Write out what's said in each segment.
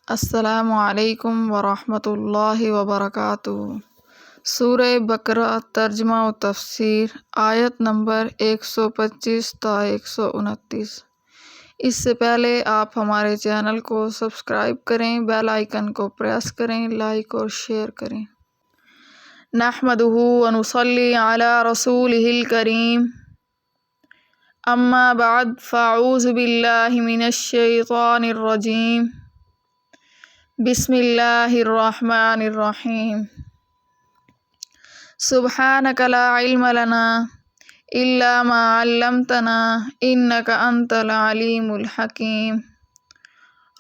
السلام علیکم ورحمۃ اللہ وبرکاتہ۔ سورہ بقرہ ترجمہ و تفسیر، آیت نمبر 125 تا 129۔ اس سے پہلے آپ ہمارے چینل کو سبسکرائب کریں، بیل آئیکن کو پریس کریں، لائک اور شیئر کریں۔ نحمدہ ونصلی علی رسولہ الکریم، اما بعد فاعوذ باللہ من الشیطان الرجیم، بسم اللہ الرحمن الرحیم۔ سبحانک لا علم لنا الا ما علمتنا انک انت العلیم الحکیم۔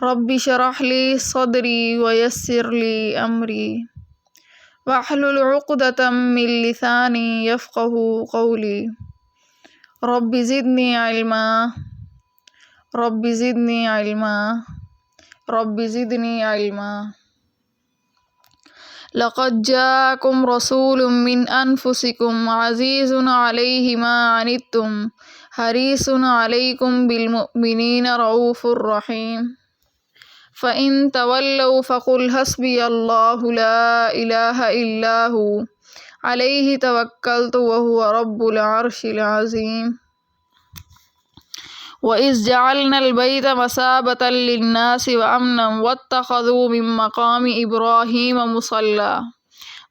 رب اشرح لی صدری ویسر لی امری واحلل عقدۃ من لسانی یفقہوا قولی۔ رب زدنی علما رب زدنی علما رب زدنی علما۔ لقد جاءکم رسول من انفسکم عزیز علیہ ما عنتم حریص علیکم بالمؤمنین رؤوف رحیم۔ فإن تولوا فقل حسبی اللہ لا الہ الا ہو علیہ توکلت وہو رب العرش العظیم۔ وَإِذْ جَعَلْنَا الْبَيْتَ مَثَابَةً لِلنَّاسِ وَأَمْنًا وَاتَّخَذُوا مِن مَّقَامِ إِبْرَاهِيمَ مُصَلًّى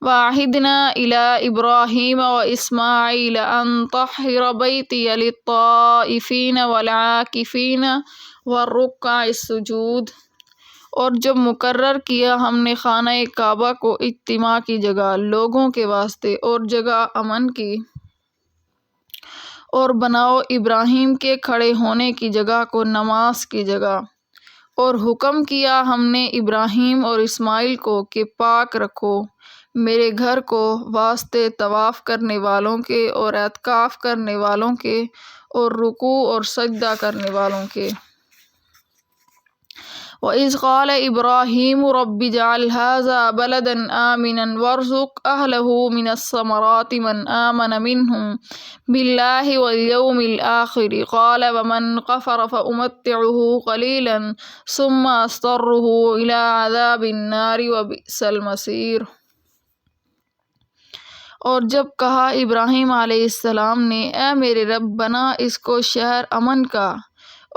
وَعَهِدْنَا إِلَىٰ إِبْرَاهِيمَ وَإِسْمَاعِيلَ أَن طَهِّرَ بَيْتِيَ لِلطَّائِفِينَ وَالْعَاكِفِينَ وَالرُّكَّعِ السُّجُودِ۔ اور جب مقرر کیا ہم نے خانہ کعبہ کو اجتماع کی جگہ، لوگوں کے واسطے اور جگہ امن کی، اور بناؤ ابراہیم کے کھڑے ہونے کی جگہ کو نماز کی جگہ، اور حکم کیا ہم نے ابراہیم اور اسماعیل کو کہ پاک رکھو میرے گھر کو واسطے طواف کرنے والوں کے اور اعتکاف کرنے والوں کے اور رکوع اور سجدہ کرنے والوں کے۔ وَإِذْ قَالَ إِبْرَاهِيمُ رَبِّ اجْعَلْ هَٰذَا بَلَدًا آمِنًا وَارْزُقْ أَهْلَهُ مِنَ الثَّمَرَاتِ مَنْ آمَنَ مِنْهُم بِاللَّهِ وَالْيَوْمِ الْآخِرِ قَالَ وَمَنْ كَفَرَ فَأُمَتِّعُهُ قَلِيلًا ثُمَّ أَضْطَرُّهُ إِلَىٰ عَذَابِ النَّارِ وَبِئْسَ الْمَصِيرُ۔ اور جب کہا ابراہیم علیہ السلام نے، اے میرے رب، بنا اس کو شہر امن کا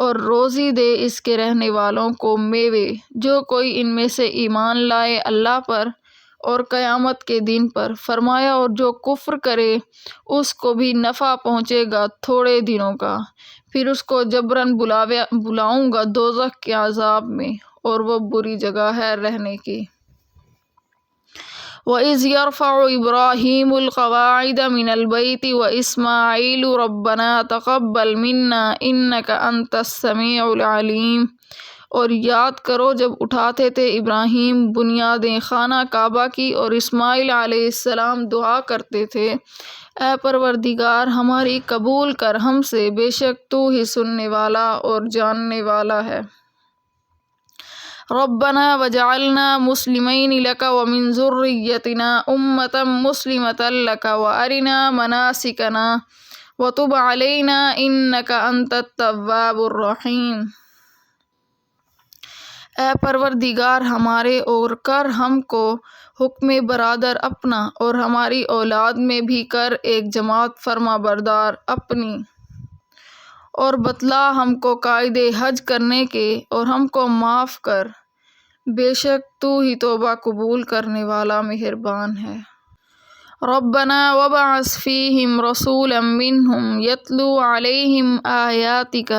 اور روزی دے اس کے رہنے والوں کو میوے، جو کوئی ان میں سے ایمان لائے اللہ پر اور قیامت کے دن پر۔ فرمایا اور جو کفر کرے اس کو بھی نفع پہنچے گا تھوڑے دنوں کا، پھر اس کو جبراً بلاؤں گا دوزخ کے عذاب میں، اور وہ بری جگہ ہے رہنے کی۔ وَإِذْ يَرْفَعُ إِبْرَاهِيمُ الْقَوَاعِدَ مِنَ الْبَيْتِ وَإِسْمَاعِيلُ رَبَّنَا تَقَبَّلْ مِنَّا إِنَّكَ أَنتَ السَّمِيعُ الْعَلِيمُ۔ اور یاد کرو جب اٹھاتے تھے ابراہیم بنیادیں خانہ کعبہ کی، اور اسماعیل علیہ السلام دعا کرتے تھے، اے پروردگار ہماری قبول کر ہم سے، بے شک تو ہی سننے والا اور جاننے والا ہے۔ ربنا وجعلنا مسلمین لک ومن ذریتنا امۃ مسلمۃ لک وارنا مناسکنا وتب علینا انک انت التواب الرحیم۔ اے پروردگار ہمارے، اور کر ہم کو حکم برادر اپنا، اور ہماری اولاد میں بھی کر ایک جماعت فرما بردار اپنی، اور بتلا ہم کو قاعدے حج کرنے کے، اور ہم کو معاف کر، بے شک تو ہی توبہ قبول کرنے والا مہربان ہے۔ ربنا وابعث فیہم رسولا منہم یتلو علیہم آیاتک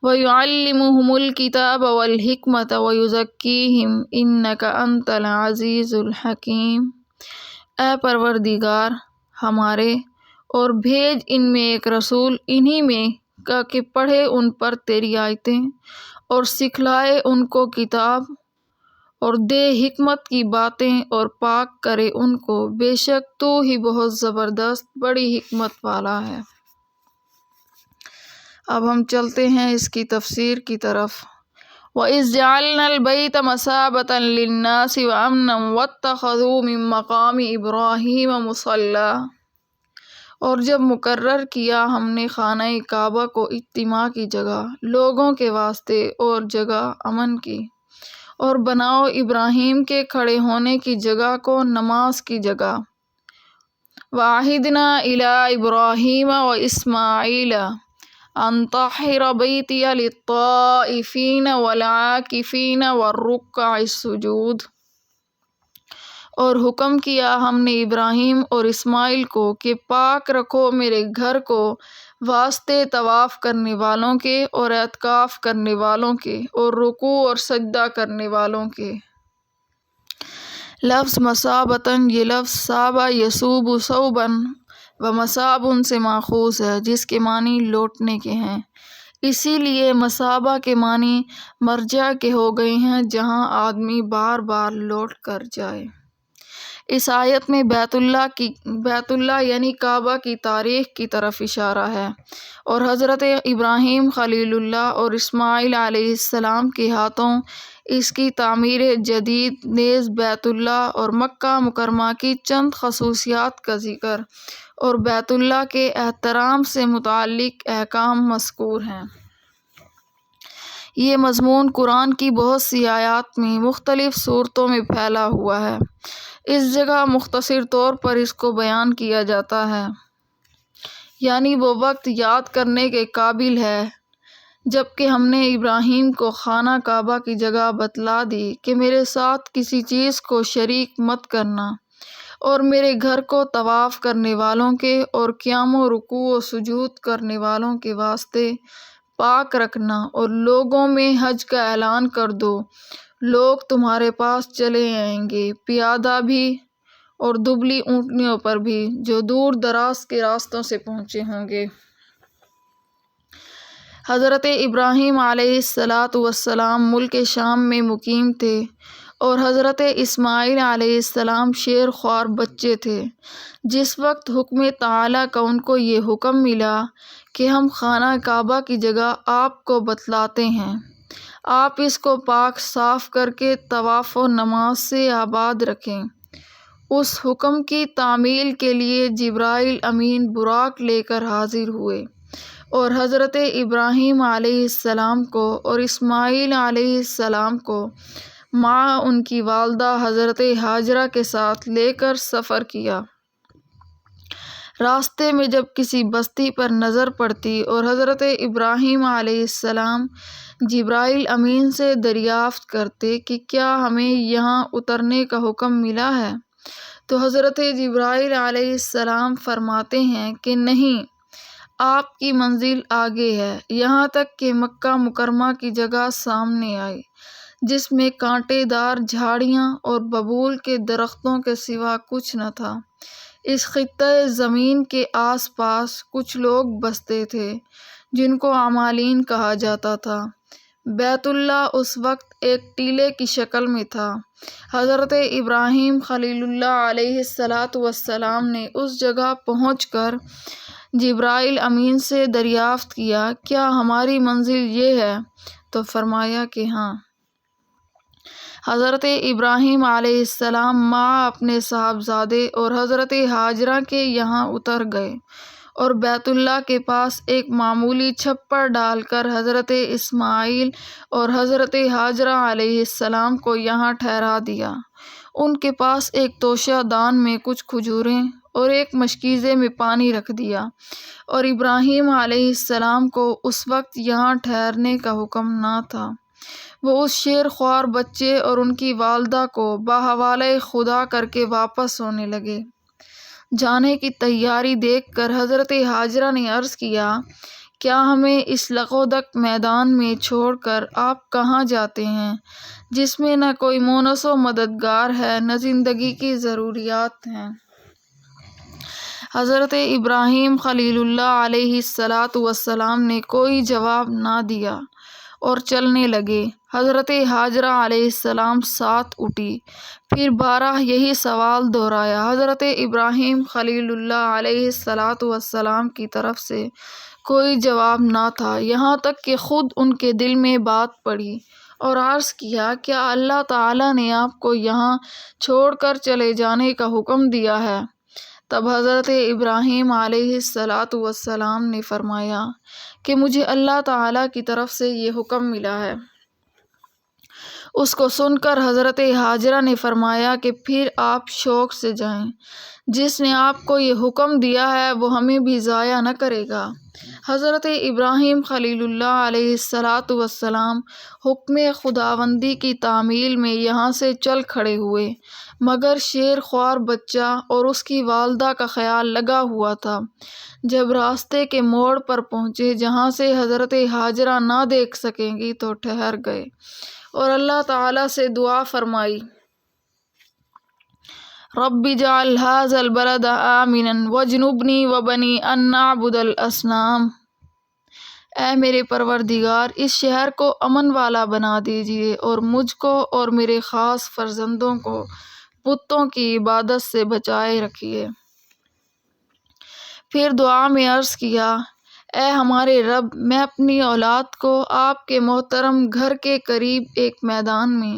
ویعلمہم الکتاب والحکمۃ ویزکیہم انک انت العزیز الحکیم۔ اے پروردگار ہمارے، اور بھیج ان میں ایک رسول انہی میں کا کہ پڑھے ان پر تیری آیتیں، اور سکھلائے ان کو کتاب، اور دے حکمت کی باتیں، اور پاک کرے ان کو، بے شک تو ہی بہت زبردست بڑی حکمت والا ہے۔ اب ہم چلتے ہیں اس کی تفسیر کی طرف۔ وَإِذْ جَعَلْنَا الْبَيْتَ مَثَابَةً لِلنَّاسِ وَأَمْنًا وَاتَّخَذُوا مِن مَّقَامِ إِبْرَاهِيمَ مُصَلًّى۔ اور جب مقرر کیا ہم نے خانہ کعبہ کو اجتماع کی جگہ، لوگوں کے واسطے اور جگہ امن کی، اور بناؤ ابراہیم کے کھڑے ہونے کی جگہ کو نماز کی جگہ۔ وَعَهِدْنَا إِلَىٰ إِبْرَاهِيمَ وَإِسْمَاعِيلَ أَن طَهِّرَ بَيْتِيَ لِلطَّائِفِينَ وَالْعَاكِفِينَ وَالرُّكَّعِ السُّجُودِ۔ اور حکم کیا ہم نے ابراہیم اور اسماعیل کو کہ پاک رکھو میرے گھر کو واسطے طواف کرنے والوں کے اور اعتکاف کرنے والوں کے اور رکوع اور سجدہ کرنے والوں کے۔ لفظ مثابۃً، یہ لفظ صابہ یصوب صوباً و مثابٌ سے ماخوذ ہے جس کے معنی لوٹنے کے ہیں، اسی لیے مثابہ کے معنی مرجع کے ہو گئے ہیں جہاں آدمی بار بار لوٹ کر جائے۔ اس آیت میں بیت اللہ یعنی کعبہ کی تاریخ کی طرف اشارہ ہے، اور حضرت ابراہیم خلیل اللہ اور اسماعیل علیہ السلام کے ہاتھوں اس کی تعمیر جدید نیز بیت اللہ اور مکہ مکرمہ کی چند خصوصیات کا ذکر اور بیت اللہ کے احترام سے متعلق احکام مذکور ہیں۔ یہ مضمون قرآن کی بہت سی آیات میں مختلف صورتوں میں پھیلا ہوا ہے۔ اس جگہ مختصر طور پر اس کو بیان کیا جاتا ہے، یعنی وہ وقت یاد کرنے کے قابل ہے جب کہ ہم نے ابراہیم کو خانہ کعبہ کی جگہ بتلا دی کہ میرے ساتھ کسی چیز کو شریک مت کرنا، اور میرے گھر کو طواف کرنے والوں کے اور قیام و رکوع و سجود کرنے والوں کے واسطے پاک رکھنا، اور لوگوں میں حج کا اعلان کر دو، لوگ تمہارے پاس چلے آئیں گے، پیادہ بھی اور دبلی اونٹنیوں پر بھی، جو دور دراز کے راستوں سے پہنچے ہوں گے۔ حضرت ابراہیم علیہ السلام ملک شام میں مقیم تھے، اور حضرت اسماعیل علیہ السلام شیر خوار بچے تھے جس وقت حکم تعالیٰ کا ان کو یہ حکم ملا کہ ہم خانہ کعبہ کی جگہ آپ کو بتلاتے ہیں، آپ اس کو پاک صاف کر کے طواف و نماز سے آباد رکھیں۔ اس حکم کی تعمیل کے لیے جبرائیل امین براق لے کر حاضر ہوئے، اور حضرت ابراہیم علیہ السلام کو اور اسماعیل علیہ السلام کو مع ان کی والدہ حضرت ہاجرہ کے ساتھ لے کر سفر کیا۔ راستے میں جب کسی بستی پر نظر پڑتی اور حضرت ابراہیم علیہ السلام جبرائیل امین سے دریافت کرتے کہ کیا ہمیں یہاں اترنے کا حکم ملا ہے، تو حضرت جبرائیل علیہ السلام فرماتے ہیں کہ نہیں، آپ کی منزل آگے ہے، یہاں تک کہ مکہ مکرمہ کی جگہ سامنے آئی جس میں کانٹے دار جھاڑیاں اور ببول کے درختوں کے سوا کچھ نہ تھا۔ اس خطۂ زمین کے آس پاس کچھ لوگ بستے تھے جن کو عمالین کہا جاتا تھا۔ بیت اللہ اس وقت ایک ٹیلے کی شکل میں تھا۔ حضرت ابراہیم خلیل اللہ علیہ السلام نے اس جگہ پہنچ کر جبرائیل امین سے دریافت کیا، کیا ہماری منزل یہ ہے؟ تو فرمایا کہ ہاں۔ حضرت ابراہیم علیہ السلام مع اپنے صاحبزادے اور حضرت ہاجرہ کے یہاں اتر گئے، اور بیت اللہ کے پاس ایک معمولی چھپر ڈال کر حضرت اسماعیل اور حضرت ہاجرہ علیہ السلام کو یہاں ٹھہرا دیا۔ ان کے پاس ایک توشہ دان میں کچھ کھجوریں اور ایک مشکیزے میں پانی رکھ دیا، اور ابراہیم علیہ السلام کو اس وقت یہاں ٹھہرنے کا حکم نہ تھا۔ وہ اس شیر خوار بچے اور ان کی والدہ کو بحوالہ خدا کر کے واپس ہونے لگے۔ جانے کی تیاری دیکھ کر حضرت ہاجرہ نے عرض کیا، کیا ہمیں اس لغودک میدان میں چھوڑ کر آپ کہاں جاتے ہیں جس میں نہ کوئی مونس و مددگار ہے، نہ زندگی کی ضروریات ہیں؟ حضرت ابراہیم خلیل اللہ علیہ السلام نے کوئی جواب نہ دیا اور چلنے لگے۔ حضرت ہاجرہ علیہ السلام ساتھ اٹھی، پھر بارہ یہی سوال دہرایا۔ حضرت ابراہیم خلیل اللہ علیہ السلام کی طرف سے کوئی جواب نہ تھا، یہاں تک کہ خود ان کے دل میں بات پڑی اور عرض کیا، کیا اللہ تعالیٰ نے آپ کو یہاں چھوڑ کر چلے جانے کا حکم دیا ہے؟ تب حضرت ابراہیم علیہ السلام نے فرمایا کہ مجھے اللہ تعالیٰ کی طرف سے یہ حکم ملا ہے۔ اس کو سن کر حضرت ہاجرہ نے فرمایا کہ پھر آپ شوق سے جائیں، جس نے آپ کو یہ حکم دیا ہے وہ ہمیں بھی ضائع نہ کرے گا۔ حضرت ابراہیم خلیل اللہ علیہ السلام حکم خداوندی کی تعمیل میں یہاں سے چل کھڑے ہوئے، مگر شیر خوار بچہ اور اس کی والدہ کا خیال لگا ہوا تھا۔ جب راستے کے موڑ پر پہنچے جہاں سے حضرت ہاجرہ نہ دیکھ سکیں گی تو ٹھہر گئے اور اللہ تعالیٰ سے دعا فرمائی، رب اجعل ھذا البلد آمنا واجنبنی وبنی ان نعبد الاصنام۔ اے میرے پروردگار، اس شہر کو امن والا بنا دیجیے اور مجھ کو اور میرے خاص فرزندوں کو بتوں کی عبادت سے بچائے رکھیے۔ پھر دعا میں عرض کیا، اے ہمارے رب، میں اپنی اولاد کو آپ کے محترم گھر کے قریب ایک میدان میں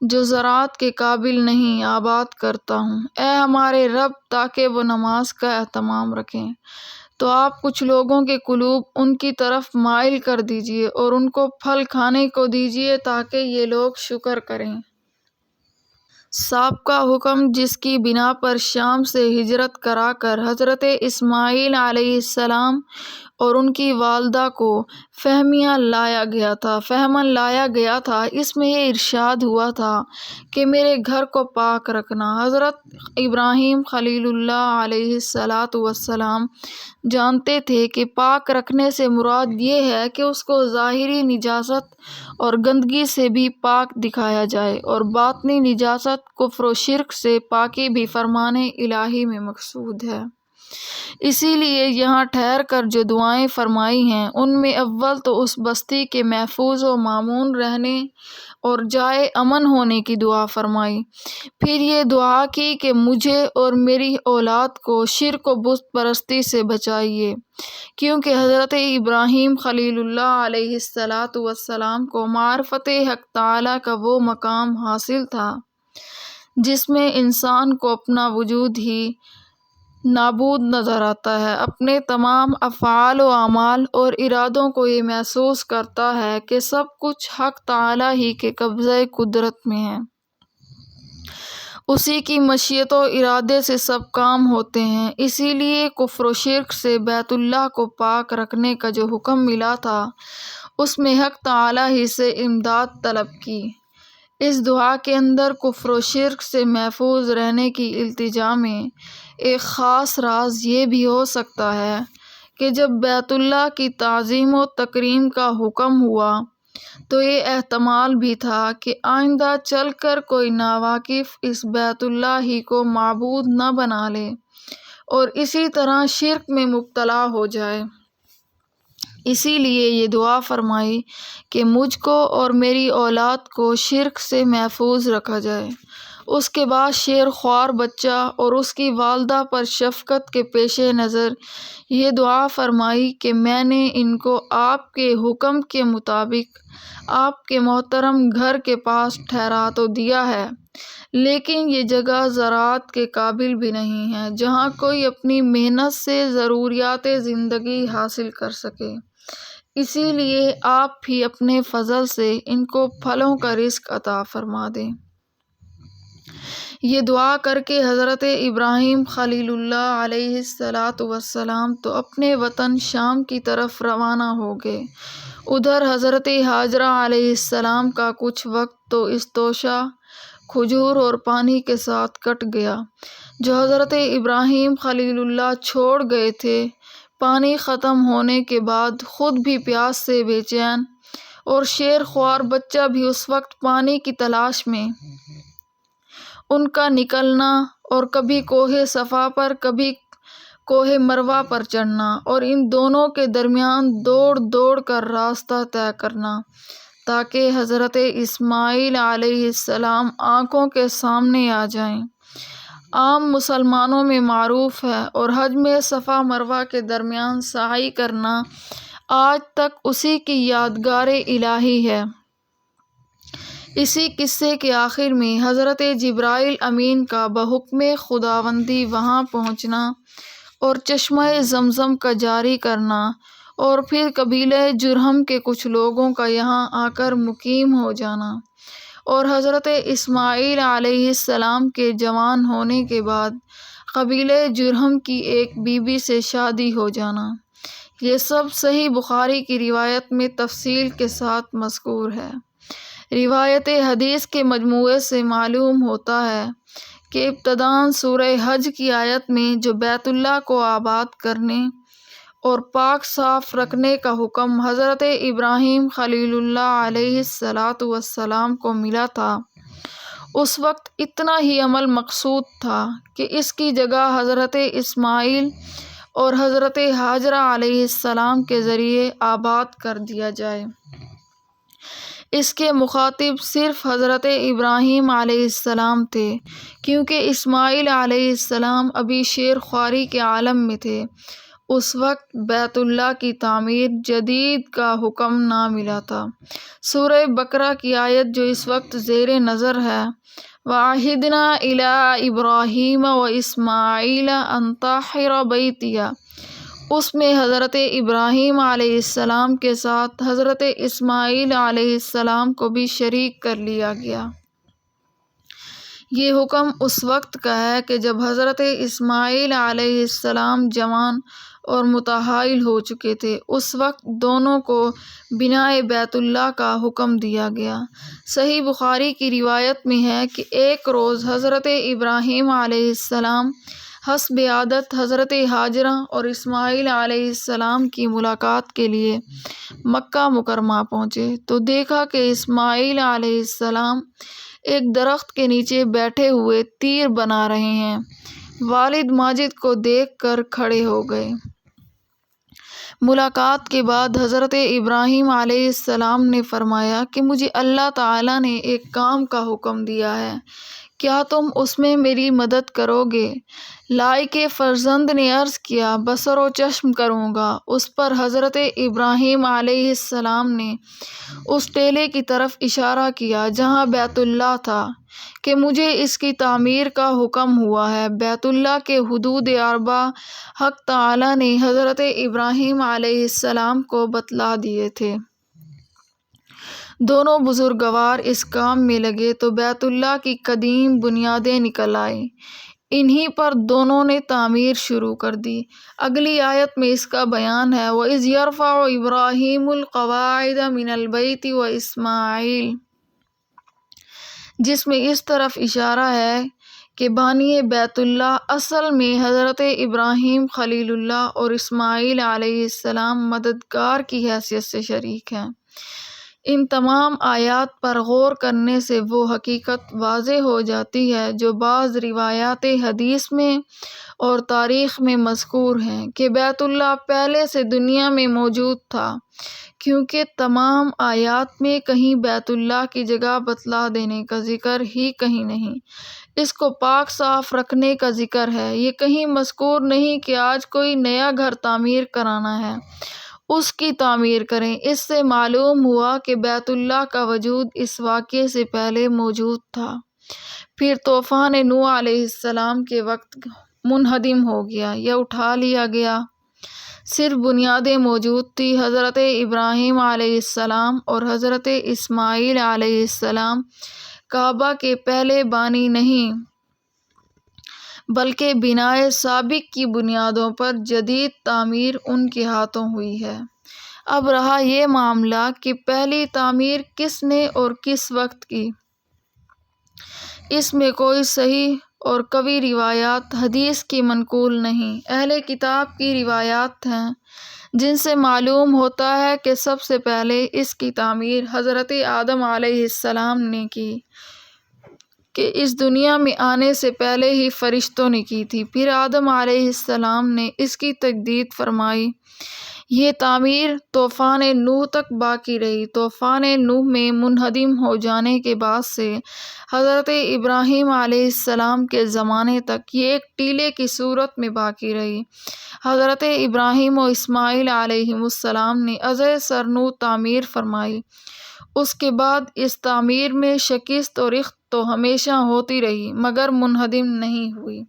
جو زراعت کے قابل نہیں آباد کرتا ہوں۔ اے ہمارے رب، تاکہ وہ نماز کا اہتمام رکھیں تو آپ کچھ لوگوں کے قلوب ان کی طرف مائل کر دیجیے اور ان کو پھل کھانے کو دیجیے تاکہ یہ لوگ شکر کریں۔ سابقہ حکم جس کی بنا پر شام سے ہجرت کرا کر حضرت اسماعیل علیہ السلام اور ان کی والدہ کو فہمن لایا گیا تھا، اس میں یہ ارشاد ہوا تھا کہ میرے گھر کو پاک رکھنا۔ حضرت ابراہیم خلیل اللہ علیہ السلام جانتے تھے کہ پاک رکھنے سے مراد یہ ہے کہ اس کو ظاہری نجاست اور گندگی سے بھی پاک دکھایا جائے اور باطنی نجاست، کفر و شرک سے پاکی بھی فرمان الہی میں مقصود ہے۔ اسی لیے یہاں ٹھہر کر جو دعائیں فرمائی ہیں ان میں اول تو اس بستی کے محفوظ و مامون رہنے اور جائے امن ہونے کی دعا فرمائی، پھر یہ دعا کی کہ مجھے اور میری اولاد کو شرک و بت پرستی سے بچائیے، کیونکہ حضرت ابراہیم خلیل اللہ علیہ السلام کو معرفت حق تعالیٰ کا وہ مقام حاصل تھا جس میں انسان کو اپنا وجود ہی نابود نظر آتا ہے، اپنے تمام افعال و اعمال اور ارادوں کو یہ محسوس کرتا ہے کہ سب کچھ حق تعالیٰ ہی کے قبضۂ قدرت میں ہے، اسی کی مشیت و ارادے سے سب کام ہوتے ہیں۔ اسی لیے کفر و شرک سے بیت اللہ کو پاک رکھنے کا جو حکم ملا تھا اس میں حق تعالیٰ ہی سے امداد طلب کی۔ اس دعا کے اندر کفر و شرک سے محفوظ رہنے کی التجا میں ایک خاص راز یہ بھی ہو سکتا ہے کہ جب بیت اللہ کی تعظیم و تکریم کا حکم ہوا تو یہ احتمال بھی تھا کہ آئندہ چل کر کوئی ناواقف اس بیت اللہ ہی کو معبود نہ بنا لے اور اسی طرح شرک میں مبتلا ہو جائے۔ اسی لیے یہ دعا فرمائی کہ مجھ کو اور میری اولاد کو شرک سے محفوظ رکھا جائے۔ اس کے بعد شیر خوار بچہ اور اس کی والدہ پر شفقت کے پیش نظر یہ دعا فرمائی کہ میں نے ان کو آپ کے حکم کے مطابق آپ کے محترم گھر کے پاس ٹھہرا تو دیا ہے، لیکن یہ جگہ زراعت کے قابل بھی نہیں ہے جہاں کوئی اپنی محنت سے ضروریات زندگی حاصل کر سکے، اسی لیے آپ بھی اپنے فضل سے ان کو پھلوں کا رزق عطا فرما دیں۔ یہ دعا کر کے حضرت ابراہیم خلیل اللہ علیہ السلام تو اپنے وطن شام کی طرف روانہ ہو گئے۔ ادھر حضرت ہاجرہ علیہ السلام کا کچھ وقت تو اس توشہ، کھجور اور پانی کے ساتھ کٹ گیا جو حضرت ابراہیم خلیل اللہ چھوڑ گئے تھے۔ پانی ختم ہونے کے بعد خود بھی پیاس سے بے چین اور شیر خوار بچہ بھی اس وقت پانی کی تلاش میں، ان کا نکلنا اور کبھی کوہ صفا پر کبھی کوہ مروہ پر چڑھنا اور ان دونوں کے درمیان دوڑ دوڑ کر راستہ طے کرنا تاکہ حضرت اسماعیل علیہ السلام آنکھوں کے سامنے آ جائیں، عام مسلمانوں میں معروف ہے، اور حج میں صفا مروہ کے درمیان سعی کرنا آج تک اسی کی یادگار الہی ہے۔ اسی قصے کے آخر میں حضرت جبرائیل امین کا بحکم خداوندی وہاں پہنچنا اور چشمہ زمزم کا جاری کرنا اور پھر قبیلہ جرہم کے کچھ لوگوں کا یہاں آ کر مقیم ہو جانا اور حضرت اسماعیل علیہ السلام کے جوان ہونے کے بعد قبیلہ جرہم کی ایک بیوی سے شادی ہو جانا، یہ سب صحیح بخاری کی روایت میں تفصیل کے ساتھ مذکور ہے۔ روایت حدیث کے مجموعے سے معلوم ہوتا ہے کہ ابتداً سورہ حج کی آیت میں جو بیت اللہ کو آباد کرنے اور پاک صاف رکھنے کا حکم حضرت ابراہیم خلیل اللہ علیہ السلام کو ملا تھا، اس وقت اتنا ہی عمل مقصود تھا کہ اس کی جگہ حضرت اسماعیل اور حضرت ہاجرہ علیہ السلام کے ذریعے آباد کر دیا جائے۔ اس کے مخاطب صرف حضرت ابراہیم علیہ السلام تھے، کیونکہ اسماعیل علیہ السلام ابھی شیر خواری کے عالم میں تھے۔ اس وقت بیت اللہ کی تعمیر جدید کا حکم نہ ملا تھا۔ سورہ بقرہ کی آیت جو اس وقت زیر نظر ہے، وَعَهِدْنَا إِلَىٰ إِبْرَاهِيمَ وَإِسْمَاعِيلَ أَن طَهِّرَ بَيْتِيَ، اس میں حضرت ابراہیم علیہ السلام کے ساتھ حضرت اسماعیل علیہ السلام کو بھی شریک کر لیا گیا۔ یہ حکم اس وقت کا ہے کہ جب حضرت اسماعیل علیہ السلام جوان اور متحائل ہو چکے تھے، اس وقت دونوں کو بنائے بیت اللہ کا حکم دیا گیا۔ صحیح بخاری کی روایت میں ہے کہ ایک روز حضرت ابراہیم علیہ السلام حسب عادت حضرت ہاجرہ اور اسماعیل علیہ السلام کی ملاقات کے لیے مکہ مکرمہ پہنچے تو دیکھا کہ اسماعیل علیہ السلام ایک درخت کے نیچے بیٹھے ہوئے تیر بنا رہے ہیں۔ والد ماجد کو دیکھ کر کھڑے ہو گئے۔ ملاقات کے بعد حضرت ابراہیم علیہ السلام نے فرمایا کہ مجھے اللہ تعالیٰ نے ایک کام کا حکم دیا ہے، کیا تم اس میں میری مدد کرو گے؟ لائق فرزند نے عرض کیا، بصر و چشم کروں گا۔ اس پر حضرت ابراہیم علیہ السلام نے اس ٹیلے کی طرف اشارہ کیا جہاں بیت اللہ تھا کہ مجھے اس کی تعمیر کا حکم ہوا ہے۔ بیت اللہ کے حدود اربع حق تعالیٰ نے حضرت ابراہیم علیہ السلام کو بتلا دیے تھے۔ دونوں بزرگوار اس کام میں لگے تو بیت اللہ کی قدیم بنیادیں نکل آئیں۔ انہی پر دونوں نے تعمیر شروع کر دی۔ اگلی آیت میں اس کا بیان ہے، وَإِذْ يَرْفَعُ إِبْرَاهِيمُ الْقَوَاعِدَ مِنَ الْبَيْتِ وَإِسْمَاعِيلُ، جس میں اس طرف اشارہ ہے کہ بانی بیت اللہ اصل میں حضرت ابراہیم خلیل اللہ اور اسماعیل علیہ السلام مددگار کی حیثیت سے شریک ہیں۔ ان تمام آیات پر غور کرنے سے وہ حقیقت واضح ہو جاتی ہے جو بعض روایات حدیث میں اور تاریخ میں مذکور ہیں کہ بیت اللہ پہلے سے دنیا میں موجود تھا، کیونکہ تمام آیات میں کہیں بیت اللہ کی جگہ بتلا دینے کا ذکر ہی کہیں نہیں، اس کو پاک صاف رکھنے کا ذکر ہے۔ یہ کہیں مذکور نہیں کہ آج کوئی نیا گھر تعمیر کرانا ہے، اس کی تعمیر کریں۔ اس سے معلوم ہوا کہ بیت اللہ کا وجود اس واقعے سے پہلے موجود تھا، پھر طوفان نوح علیہ السلام کے وقت منہدم ہو گیا یا اٹھا لیا گیا، صرف بنیادیں موجود تھی۔ حضرت ابراہیم علیہ السلام اور حضرت اسماعیل علیہ السلام کعبہ کے پہلے بانی نہیں، بلکہ بنائے سابق کی بنیادوں پر جدید تعمیر ان کے ہاتھوں ہوئی ہے۔ اب رہا یہ معاملہ کہ پہلی تعمیر کس نے اور کس وقت کی، اس میں کوئی صحیح اور قوی روایات حدیث کی منقول نہیں، اہل کتاب کی روایات ہیں جن سے معلوم ہوتا ہے کہ سب سے پہلے اس کی تعمیر حضرت آدم علیہ السلام نے کی، کہ اس دنیا میں آنے سے پہلے ہی فرشتوں نے کی تھی، پھر آدم علیہ السلام نے اس کی تجدید فرمائی۔ یہ تعمیر طوفان نوح تک باقی رہی۔ طوفان نوح میں منہدم ہو جانے کے بعد سے حضرت ابراہیم علیہ السلام کے زمانے تک یہ ایک ٹیلے کی صورت میں باقی رہی۔ حضرت ابراہیم و اسماعیل علیہ السلام نے ازیں سرنو تعمیر فرمائی۔ اس کے بعد اس تعمیر میں شکست و ریخت تو ہمیشہ ہوتی رہی مگر منہدم نہیں ہوئی۔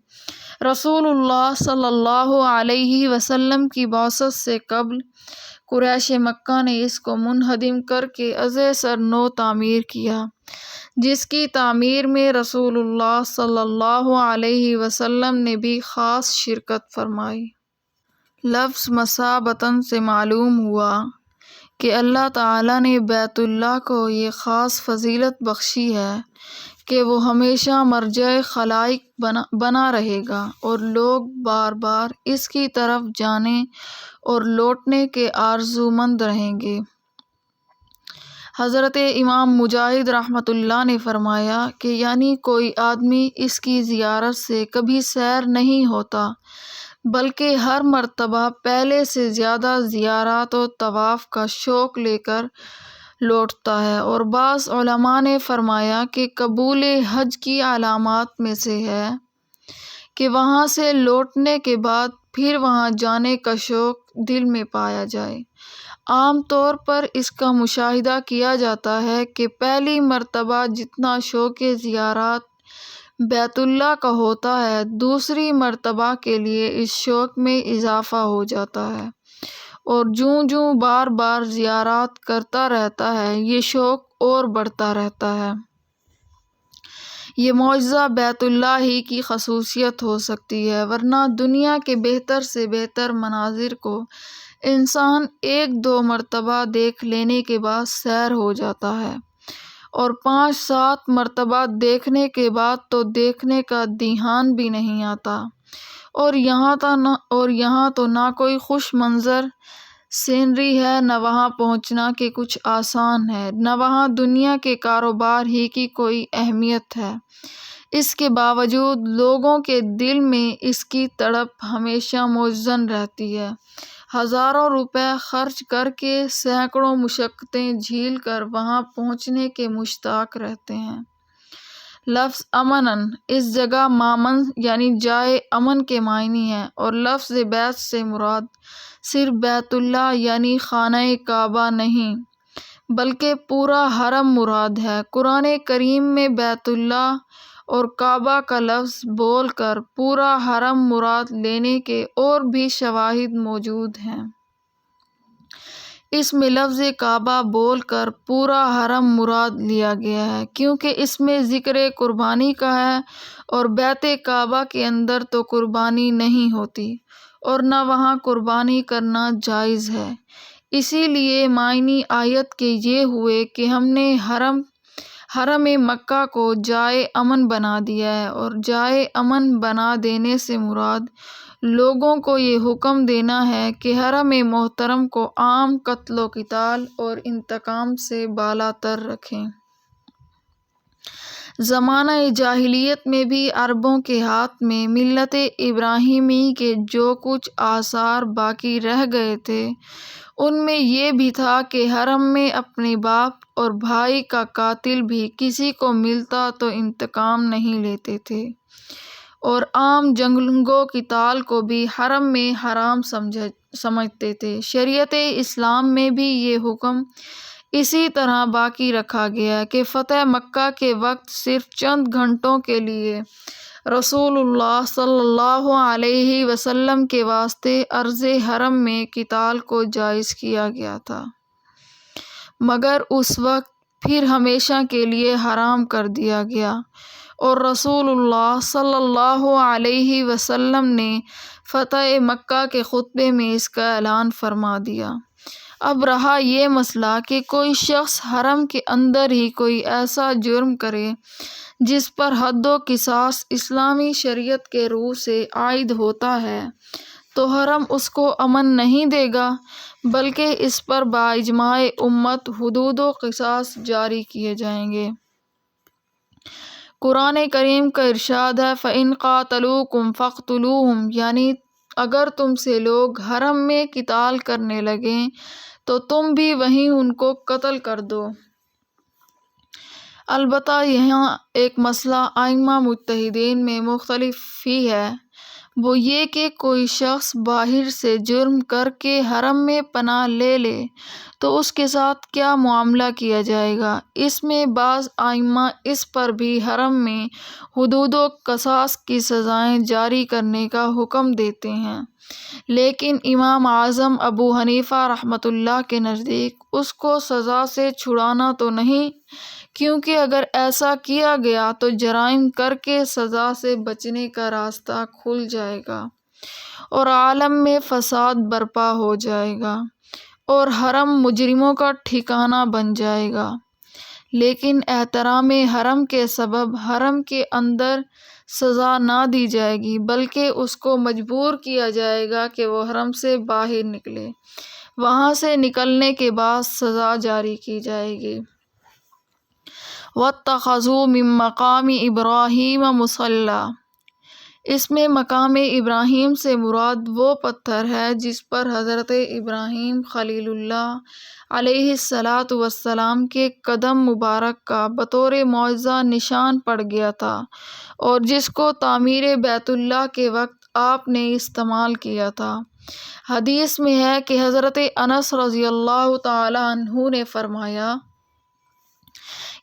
رسول اللہ صلی اللہ علیہ وسلم کی بعثت سے قبل قریش مکہ نے اس کو منہدم کر کے ازیں سر نو تعمیر کیا۔ جس کی تعمیر میں رسول اللہ صلی اللہ علیہ وسلم نے بھی خاص شرکت فرمائی۔ لفظ مثابتاً سے معلوم ہوا کہ اللہ تعالیٰ نے بیت اللہ کو یہ خاص فضیلت بخشی ہے کہ وہ ہمیشہ مرجع خلائق بنا رہے گا اور لوگ بار بار اس کی طرف جانے اور لوٹنے کے آرزومند رہیں گے۔ حضرت امام مجاہد رحمۃ اللہ نے فرمایا کہ یعنی کوئی آدمی اس کی زیارت سے کبھی سیر نہیں ہوتا بلکہ ہر مرتبہ پہلے سے زیادہ زیارات و طواف کا شوق لے کر لوٹتا ہے۔ اور بعض علماء نے فرمایا کہ قبول حج کی علامات میں سے ہے کہ وہاں سے لوٹنے کے بعد پھر وہاں جانے کا شوق دل میں پایا جائے۔ عام طور پر اس کا مشاہدہ کیا جاتا ہے کہ پہلی مرتبہ جتنا شوق زیارات بیت اللہ کا ہوتا ہے دوسری مرتبہ کے لیے اس شوق میں اضافہ ہو جاتا ہے، اور جوں جوں بار بار زیارات کرتا رہتا ہے یہ شوق اور بڑھتا رہتا ہے۔ یہ معجزہ بیت اللہ ہی کی خصوصیت ہو سکتی ہے، ورنہ دنیا کے بہتر سے بہتر مناظر کو انسان ایک دو مرتبہ دیکھ لینے کے بعد سیر ہو جاتا ہے، اور 5-7 مرتبہ دیکھنے کے بعد تو دیکھنے کا دھیان بھی نہیں آتا، اور یہاں تو نہ کوئی خوش منظر سینری ہے، نہ وہاں پہنچنا کہ کچھ آسان ہے، نہ وہاں دنیا کے کاروبار ہی کی کوئی اہمیت ہے۔ اس کے باوجود لوگوں کے دل میں اس کی تڑپ ہمیشہ موزون رہتی ہے، ہزاروں روپے خرچ کر کے سینکڑوں مشقتیں جھیل کر وہاں پہنچنے کے مشتاق رہتے ہیں۔ لفظ امناً اس جگہ مامن یعنی جائے امن کے معنی ہے، اور لفظ بیت سے مراد صرف بیت اللہ یعنی خانہ کعبہ نہیں بلکہ پورا حرم مراد ہے۔ قرآن کریم میں بیت اللہ اور کعبہ کا لفظ بول کر پورا حرم مراد لینے کے اور بھی شواہد موجود ہیں۔ اس میں لفظ کعبہ بول کر پورا حرم مراد لیا گیا ہے کیونکہ اس میں ذکر قربانی کا ہے، اور بیت کعبہ کے اندر تو قربانی نہیں ہوتی اور نہ وہاں قربانی کرنا جائز ہے۔ اسی لیے معنی آیت کے یہ ہوئے کہ ہم نے حرم مکہ کو جائے امن بنا دیا ہے، اور جائے امن بنا دینے سے مراد لوگوں کو یہ حکم دینا ہے کہ حرم محترم کو عام قتل و قتال اور انتقام سے بالا تر رکھیں۔ زمانہ جاہلیت میں بھی عربوں کے ہاتھ میں ملت ابراہیمی کے جو کچھ آثار باقی رہ گئے تھے ان میں یہ بھی تھا کہ حرم میں اپنے باپ اور بھائی کا قاتل بھی کسی کو ملتا تو انتقام نہیں لیتے تھے، اور عام جنگ و قتال کو بھی حرم میں حرام سمجھتے تھے۔ شریعت اسلام میں بھی یہ حکم اسی طرح باقی رکھا گیا کہ فتح مکہ کے وقت صرف چند گھنٹوں کے لیے رسول اللہ صلی اللہ علیہ وسلم کے واسطے ارض حرم میں قتال کو جائز کیا گیا تھا، مگر اس وقت پھر ہمیشہ کے لیے حرام کر دیا گیا، اور رسول اللہ صلی اللہ علیہ وسلم نے فتح مکہ کے خطبے میں اس کا اعلان فرما دیا۔ اب رہا یہ مسئلہ کہ کوئی شخص حرم کے اندر ہی کوئی ایسا جرم کرے جس پر حد و قصاص اسلامی شریعت کے روح سے عائد ہوتا ہے تو حرم اس کو امن نہیں دے گا بلکہ اس پر باجماع امت حدود و قصاص جاری کیے جائیں گے۔ قرآن کریم کا ارشاد ہے فَإِنْ قَاتَلُوكُمْ فَاقْتُلُوهُمْ، یعنی اگر تم سے لوگ حرم میں قتال کرنے لگیں تو تم بھی وہیں ان کو قتل کر دو۔ البتہ یہاں ایک مسئلہ ائمہ مجتہدین میں مختلف ہی ہے، وہ یہ کہ کوئی شخص باہر سے جرم کر کے حرم میں پناہ لے لے تو اس کے ساتھ کیا معاملہ کیا جائے گا۔ اس میں بعض ائمہ اس پر بھی حرم میں حدود و قصاص کی سزائیں جاری کرنے کا حکم دیتے ہیں، لیکن امام اعظم ابو حنیفہ رحمۃ اللہ کے نزدیک اس کو سزا سے چھڑانا تو نہیں کیونکہ اگر ایسا کیا گیا تو جرائم کر کے سزا سے بچنے کا راستہ کھل جائے گا اور عالم میں فساد برپا ہو جائے گا اور حرم مجرموں کا ٹھکانہ بن جائے گا۔ لیکن احترام حرم کے سبب حرم کے اندر سزا نہ دی جائے گی، بلکہ اس کو مجبور کیا جائے گا کہ وہ حرم سے باہر نکلے، وہاں سے نکلنے کے بعد سزا جاری کی جائے گی۔ وَاتَّخَذُوا مِن مَّقَامِ إِبْرَاهِيمَ مُصَلًّى، اس میں مقام ابراہیم سے مراد وہ پتھر ہے جس پر حضرت ابراہیم خلیل اللہ علیہ السلام کے قدم مبارک کا بطور معجزہ نشان پڑ گیا تھا اور جس کو تعمیر بیت اللہ کے وقت آپ نے استعمال کیا تھا۔ حدیث میں ہے کہ حضرت انس رضی اللہ تعالی عنہ نے فرمایا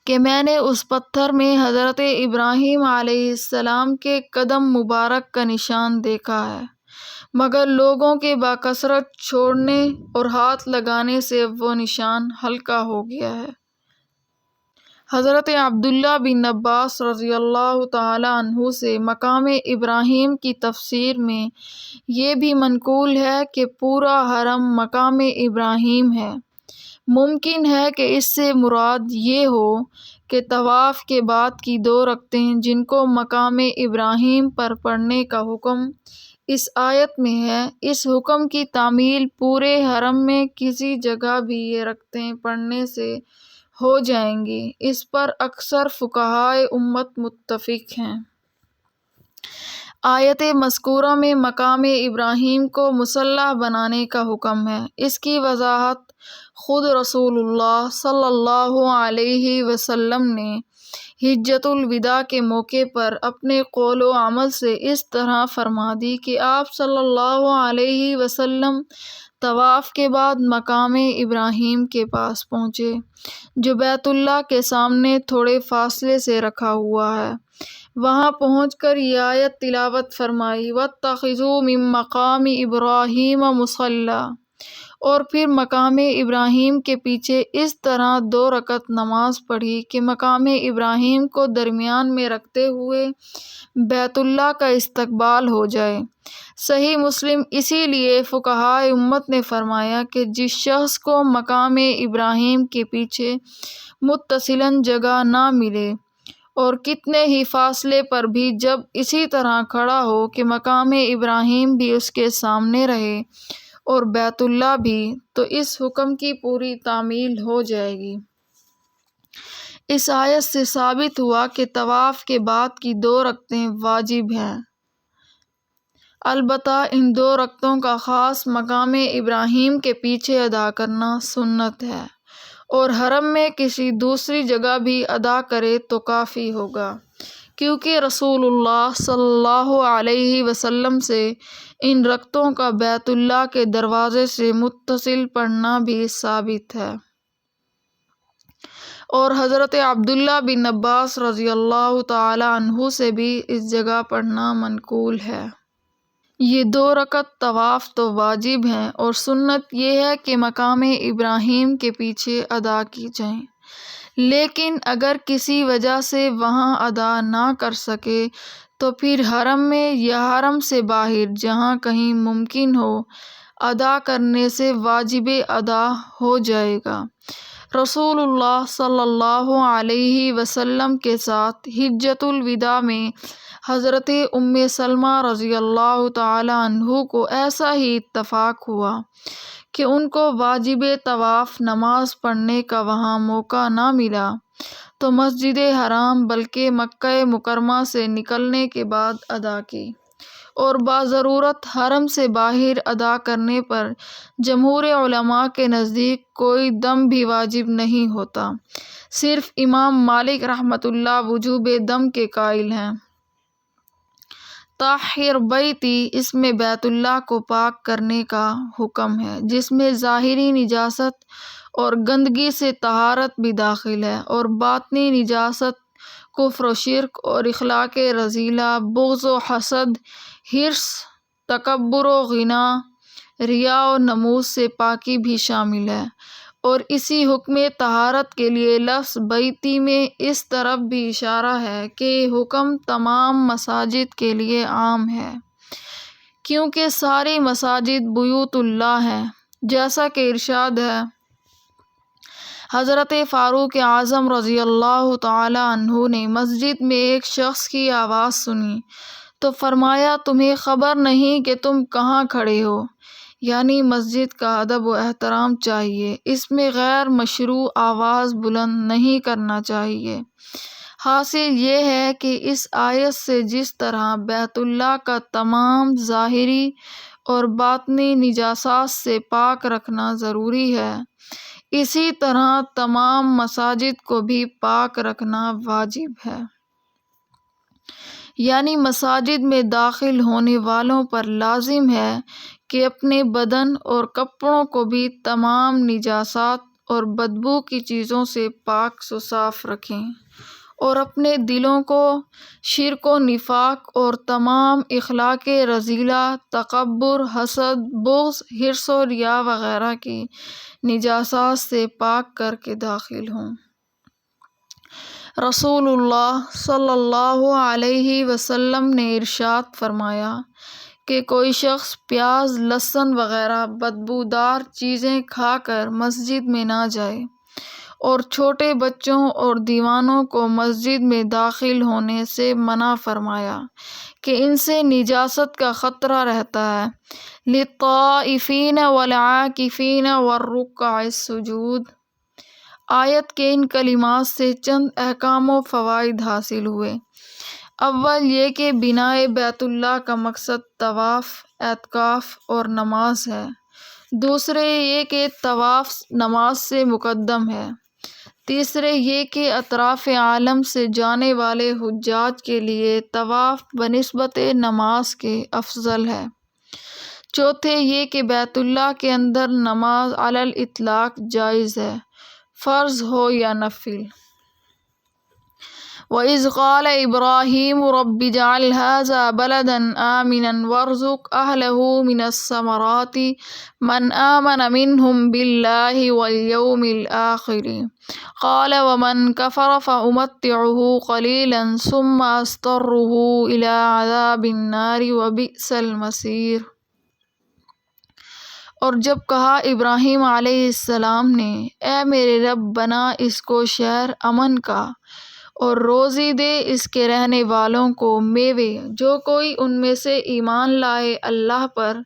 کہ میں نے اس پتھر میں حضرت ابراہیم علیہ السلام کے قدم مبارک کا نشان دیکھا ہے، مگر لوگوں کے بکثرت چھوڑنے اور ہاتھ لگانے سے وہ نشان ہلکا ہو گیا ہے۔ حضرت عبداللہ بن عباس رضی اللہ تعالی عنہ سے مقام ابراہیم کی تفسیر میں یہ بھی منقول ہے کہ پورا حرم مقام ابراہیم ہے۔ ممکن ہے کہ اس سے مراد یہ ہو کہ طواف کے بعد کی 2 رکعتیں جن کو مقام ابراہیم پر پڑھنے کا حکم اس آیت میں ہے، اس حکم کی تعمیل پورے حرم میں کسی جگہ بھی یہ رکعتیں پڑھنے سے ہو جائیں گی۔ اس پر اکثر فقہائے امت متفق ہیں۔ آیت مذکورہ میں مقام ابراہیم کو مصلی بنانے کا حکم ہے۔ اس کی وضاحت خود رسول اللہ صلی اللہ علیہ وسلم نے حجۃ الوداع کے موقع پر اپنے قول و عمل سے اس طرح فرما دی کہ آپ صلی اللہ علیہ وسلم طواف کے بعد مقام ابراہیم کے پاس پہنچے، جو بیت اللہ کے سامنے تھوڑے فاصلے سے رکھا ہوا ہے۔ وہاں پہنچ کر یہ آیت تلاوت فرمائی، وَاتَّخِذُوا مِن مَّقَامِ إِبْرَاهِيمَ مُصَلًّى، اور پھر مقام ابراہیم کے پیچھے اس طرح 2 رکعت نماز پڑھی کہ مقام ابراہیم کو درمیان میں رکھتے ہوئے بیت اللہ کا استقبال ہو جائے۔ صحیح مسلم۔ اسی لیے فقہائے امت نے فرمایا کہ جس شخص کو مقام ابراہیم کے پیچھے متصلاً جگہ نہ ملے اور کتنے ہی فاصلے پر بھی جب اسی طرح کھڑا ہو کہ مقام ابراہیم بھی اس کے سامنے رہے اور بیت اللہ بھی، تو اس حکم کی پوری تعمیل ہو جائے گی۔ اس آیت سے ثابت ہوا کہ طواف کے بعد کی 2 رکعتیں واجب ہیں، البتہ ان 2 رکعتوں کا خاص مقام ابراہیم کے پیچھے ادا کرنا سنت ہے، اور حرم میں کسی دوسری جگہ بھی ادا کرے تو کافی ہوگا، کیونکہ رسول اللہ صلی اللہ علیہ وسلم سے ان رکعتوں کا بیت اللہ کے دروازے سے متصل پڑھنا بھی ثابت ہے، اور حضرت عبداللہ بن عباس رضی اللہ تعالی عنہ سے بھی اس جگہ پڑھنا منقول ہے۔ یہ 2 رکعت طواف تو واجب ہیں، اور سنت یہ ہے کہ مقام ابراہیم کے پیچھے ادا کی جائیں، لیکن اگر کسی وجہ سے وہاں ادا نہ کر سکے تو پھر حرم میں یا حرم سے باہر جہاں کہیں ممکن ہو ادا کرنے سے واجب ادا ہو جائے گا۔ رسول اللہ صلی اللہ علیہ وسلم کے ساتھ حجۃ الوداع میں حضرت ام سلمہ رضی اللہ تعالی عنہ کو ایسا ہی اتفاق ہوا کہ ان کو واجب طواف نماز پڑھنے کا وہاں موقع نہ ملا تو مسجد حرام بلکہ مکہ مکرمہ سے نکلنے کے بعد ادا کی، اور باضرورت حرم سے باہر ادا کرنے پر جمہور علماء کے نزدیک کوئی دم بھی واجب نہیں ہوتا، صرف امام مالک رحمۃ اللہ وجوب دم کے قائل ہیں۔ طاہر بیتی، اس میں بیت اللہ کو پاک کرنے کا حکم ہے، جس میں ظاہری نجاست اور گندگی سے طہارت بھی داخل ہے، اور باطنی نجاست کفر و شرک اور اخلاق رذیلہ، بغض و حسد، حرص، تکبر و غنا، ریا و نمود سے پاکی بھی شامل ہے، اور اسی حکم طہارت کے لیے لفظ بیتی میں اس طرف بھی اشارہ ہے کہ حکم تمام مساجد کے لیے عام ہے، کیونکہ ساری مساجد بیوت اللہ ہیں، جیسا کہ ارشاد ہے۔ حضرت فاروق اعظم رضی اللہ تعالی عنہ نے مسجد میں ایک شخص کی آواز سنی تو فرمایا، تمہیں خبر نہیں کہ تم کہاں کھڑے ہو؟ یعنی مسجد کا ادب و احترام چاہیے، اس میں غیر مشروع آواز بلند نہیں کرنا چاہیے۔ حاصل یہ ہے کہ اس آیت سے جس طرح بیت اللہ کا تمام ظاہری اور باطنی نجاسات سے پاک رکھنا ضروری ہے، اسی طرح تمام مساجد کو بھی پاک رکھنا واجب ہے۔ یعنی مساجد میں داخل ہونے والوں پر لازم ہے کہ اپنے بدن اور کپڑوں کو بھی تمام نجاسات اور بدبو کی چیزوں سے پاک و صاف رکھیں، اور اپنے دلوں کو شرک و نفاق اور تمام اخلاق رذیلہ، تکبر، حسد، بغض، حرص و ریا وغیرہ کی نجاسات سے پاک کر کے داخل ہوں۔ رسول اللہ صلی اللہ علیہ وسلم نے ارشاد فرمایا کہ کوئی شخص پیاز، لہسن وغیرہ بدبودار چیزیں کھا کر مسجد میں نہ جائے، اور چھوٹے بچوں اور دیوانوں کو مسجد میں داخل ہونے سے منع فرمایا کہ ان سے نجاست کا خطرہ رہتا ہے۔ للطائفین والعاکفین والرکع السجود۔ آیت کے ان کلمات سے چند احکام و فوائد حاصل ہوئے۔ اول یہ کہ بناء بیت اللہ کا مقصد طواف، اعتکاف اور نماز ہے۔ دوسرے یہ کہ طواف نماز سے مقدم ہے۔ تیسرے یہ کہ اطراف عالم سے جانے والے حجاج کے لیے طواف بنسبت نماز کے افضل ہے۔ چوتھے یہ کہ بیت اللہ کے اندر نماز علی الاطلاق جائز ہے، فرض ہو یا نفل۔ وَإِذْ قَالَ إِبْرَاهِيمُ رَبِّ اجْعَلْ هَٰذَا بَلَدًا آمِنًا وَارْزُقْ أَهْلَهُ مِنَ الثَّمَرَاتِ مَنْ آمَنَ مِنْهُمْ بِاللَّهِ وَالْيَوْمِ الْآخِرِ قَالَ وَمَنْ كَفَرَ فَأُمَتِّعُهُ قَلِيلًا ثُمَّ أَضْطَرُّهُ إِلَىٰ عَذَابِ النَّارِ وَبِئْسَ الْمَصِيرُ۔ اور جب کہا ابراہیم علیہ السلام نے، اے میرے رب، بنا اس کو شہر امن کا اور روزی دے اس کے رہنے والوں کو میوے، جو کوئی ان میں سے ایمان لائے اللہ پر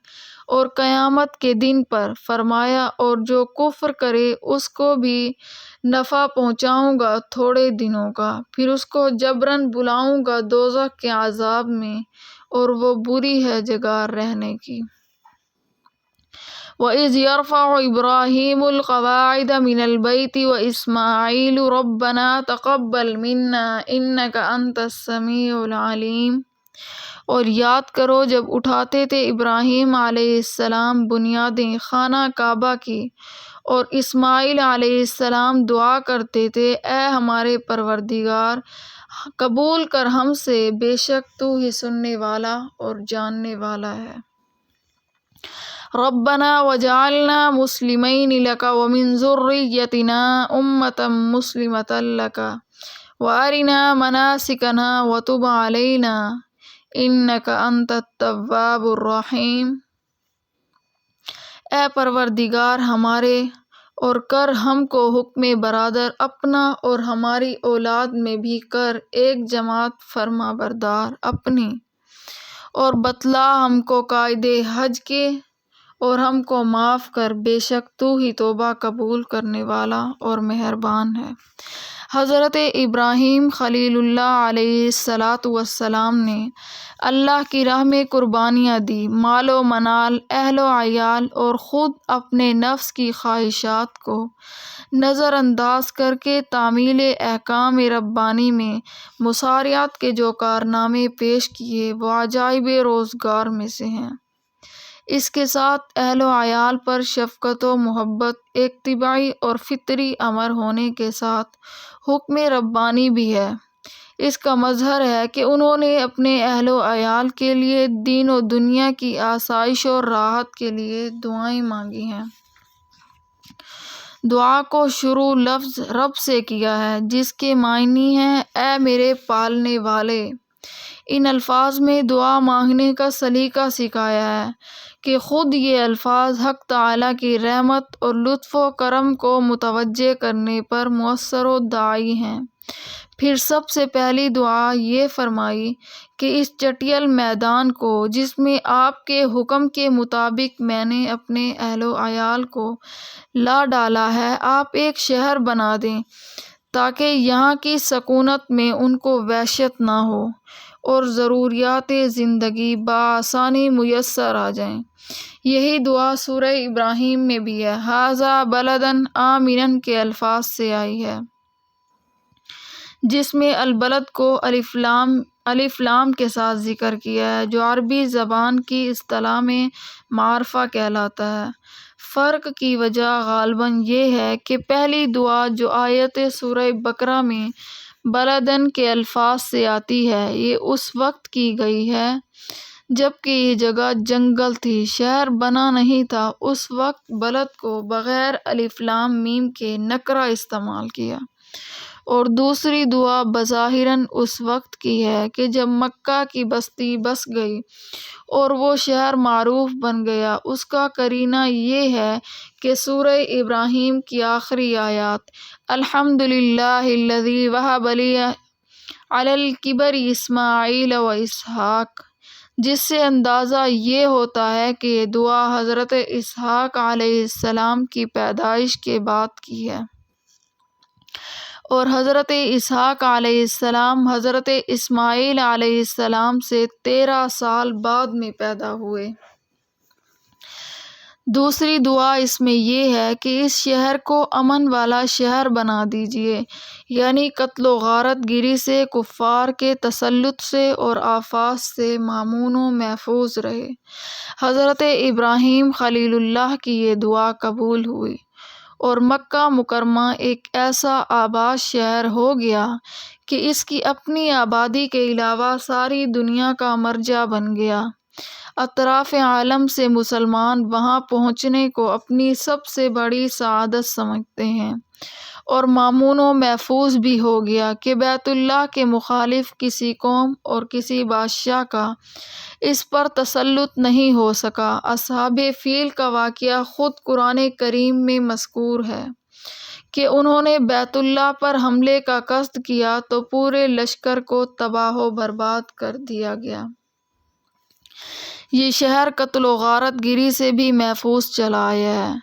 اور قیامت کے دن پر، فرمایا، اور جو کفر کرے اس کو بھی نفع پہنچاؤں گا تھوڑے دنوں کا، پھر اس کو جبراً بلاؤں گا دوزخ کے عذاب میں، اور وہ بری ہے جگہ رہنے کی۔ وَإِذْ يَرْفَعُ إِبْرَاهِيمُ الْقَوَاعِدَ مِنَ الْبَيْتِ وَإِسْمَاعِيلُ رَبَّنَا تَقَبَّلْ مِنَّا إِنَّكَ أَنْتَ السَّمِيعُ الْعَلِيمُ۔ اور یاد کرو جب اٹھاتے تھے ابراہیم علیہ السلام بنیادیں خانہ کعبہ کی، اور اسماعیل علیہ السلام دعا کرتے تھے، اے ہمارے پروردگار، قبول کر ہم سے، بے شک تو ہی سننے والا اور جاننے والا ہے۔ ربنا وجعلنا مسلمین لک ومن ذریتنا امۃ مسلمۃ لک وارنا مناسکنا وتب علینا انک انت التواب الرحیم۔ اے پروردگار ہمارے، اور کر ہم کو حکم برادر اپنا اور ہماری اولاد میں بھی کر ایک جماعت فرما بردار اپنی، اور بتلا ہم کو قاعدے حج کے، اور ہم کو معاف کر، بے شک تو ہی توبہ قبول کرنے والا اور مہربان ہے۔ حضرت ابراہیم خلیل اللہ علیہ السلام نے اللہ کی راہ میں قربانیاں دی، مال و منال، اہل و عیال، اور خود اپنے نفس کی خواہشات کو نظر انداز کر کے تعمیل احکام ربانی میں مسارعت کے جو کارنامے پیش کیے وہ عجائب روزگار میں سے ہیں۔ اس کے ساتھ اہل و عیال پر شفقت و محبت ایک طبعی اور فطری امر ہونے کے ساتھ حکم ربانی بھی ہے۔ اس کا مظہر ہے کہ انہوں نے اپنے اہل و عیال کے لیے دین و دنیا کی آسائش اور راحت کے لیے دعائیں مانگی ہیں۔ دعا کو شروع لفظ رب سے کیا ہے جس کے معنی ہیں اے میرے پالنے والے۔ ان الفاظ میں دعا مانگنے کا سلیقہ سکھایا ہے کہ خود یہ الفاظ حق تعالیٰ کی رحمت اور لطف و کرم کو متوجہ کرنے پر مؤثر و داعی ہیں۔ پھر سب سے پہلی دعا یہ فرمائی کہ اس چٹیل میدان کو جس میں آپ کے حکم کے مطابق میں نے اپنے اہل و عیال کو لا ڈالا ہے، آپ ایک شہر بنا دیں تاکہ یہاں کی سکونت میں ان کو وحشت نہ ہو اور ضروریات زندگی بآسانی میسر آ جائیں۔ یہی دعا سورہ ابراہیم میں بھی ہے۔ ھذا بلدن آمنا کے الفاظ سے آئی ہے جس میں البلد کو الف لام کے ساتھ ذکر کیا ہے جو عربی زبان کی اصطلاح میں معرفہ کہلاتا ہے۔ فرق کی وجہ غالباً یہ ہے کہ پہلی دعا جو آیت سورہ بقرہ میں بلدن کے الفاظ سے آتی ہے یہ اس وقت کی گئی ہے جبکہ یہ جگہ جنگل تھی، شہر بنا نہیں تھا۔ اس وقت بلد کو بغیر الف لام میم کے نکرہ استعمال کیا۔ اور دوسری دعا بظاہراً اس وقت کی ہے کہ جب مکہ کی بستی بس گئی اور وہ شہر معروف بن گیا۔ اس کا قرینہ یہ ہے کہ سورہ ابراہیم کی آخری آیات الحمدللہ الذی وہب لی علی الکبر اسماعیل و اسحاق، جس سے اندازہ یہ ہوتا ہے کہ یہ دعا حضرت اسحاق علیہ السلام کی پیدائش کے بعد کی ہے، اور حضرت اسحاق علیہ السلام حضرت اسماعیل علیہ السلام سے 13 سال بعد میں پیدا ہوئے۔ دوسری دعا اس میں یہ ہے کہ اس شہر کو امن والا شہر بنا دیجیے، یعنی قتل و غارت گری سے، کفار کے تسلط سے اور آفات سے مامون و محفوظ رہے۔ حضرت ابراہیم خلیل اللہ کی یہ دعا قبول ہوئی اور مکہ مکرمہ ایک ایسا آباد شہر ہو گیا کہ اس کی اپنی آبادی کے علاوہ ساری دنیا کا مرجع بن گیا۔ اطراف عالم سے مسلمان وہاں پہنچنے کو اپنی سب سے بڑی سعادت سمجھتے ہیں، اور مامون و محفوظ بھی ہو گیا کہ بیت اللہ کے مخالف کسی قوم اور کسی بادشاہ کا اس پر تسلط نہیں ہو سکا۔ اصحاب فیل کا واقعہ خود قرآن کریم میں مذکور ہے کہ انہوں نے بیت اللہ پر حملے کا قصد کیا تو پورے لشکر کو تباہ و برباد کر دیا گیا۔ یہ شہر قتل و غارت گری سے بھی محفوظ چلا آیا ہے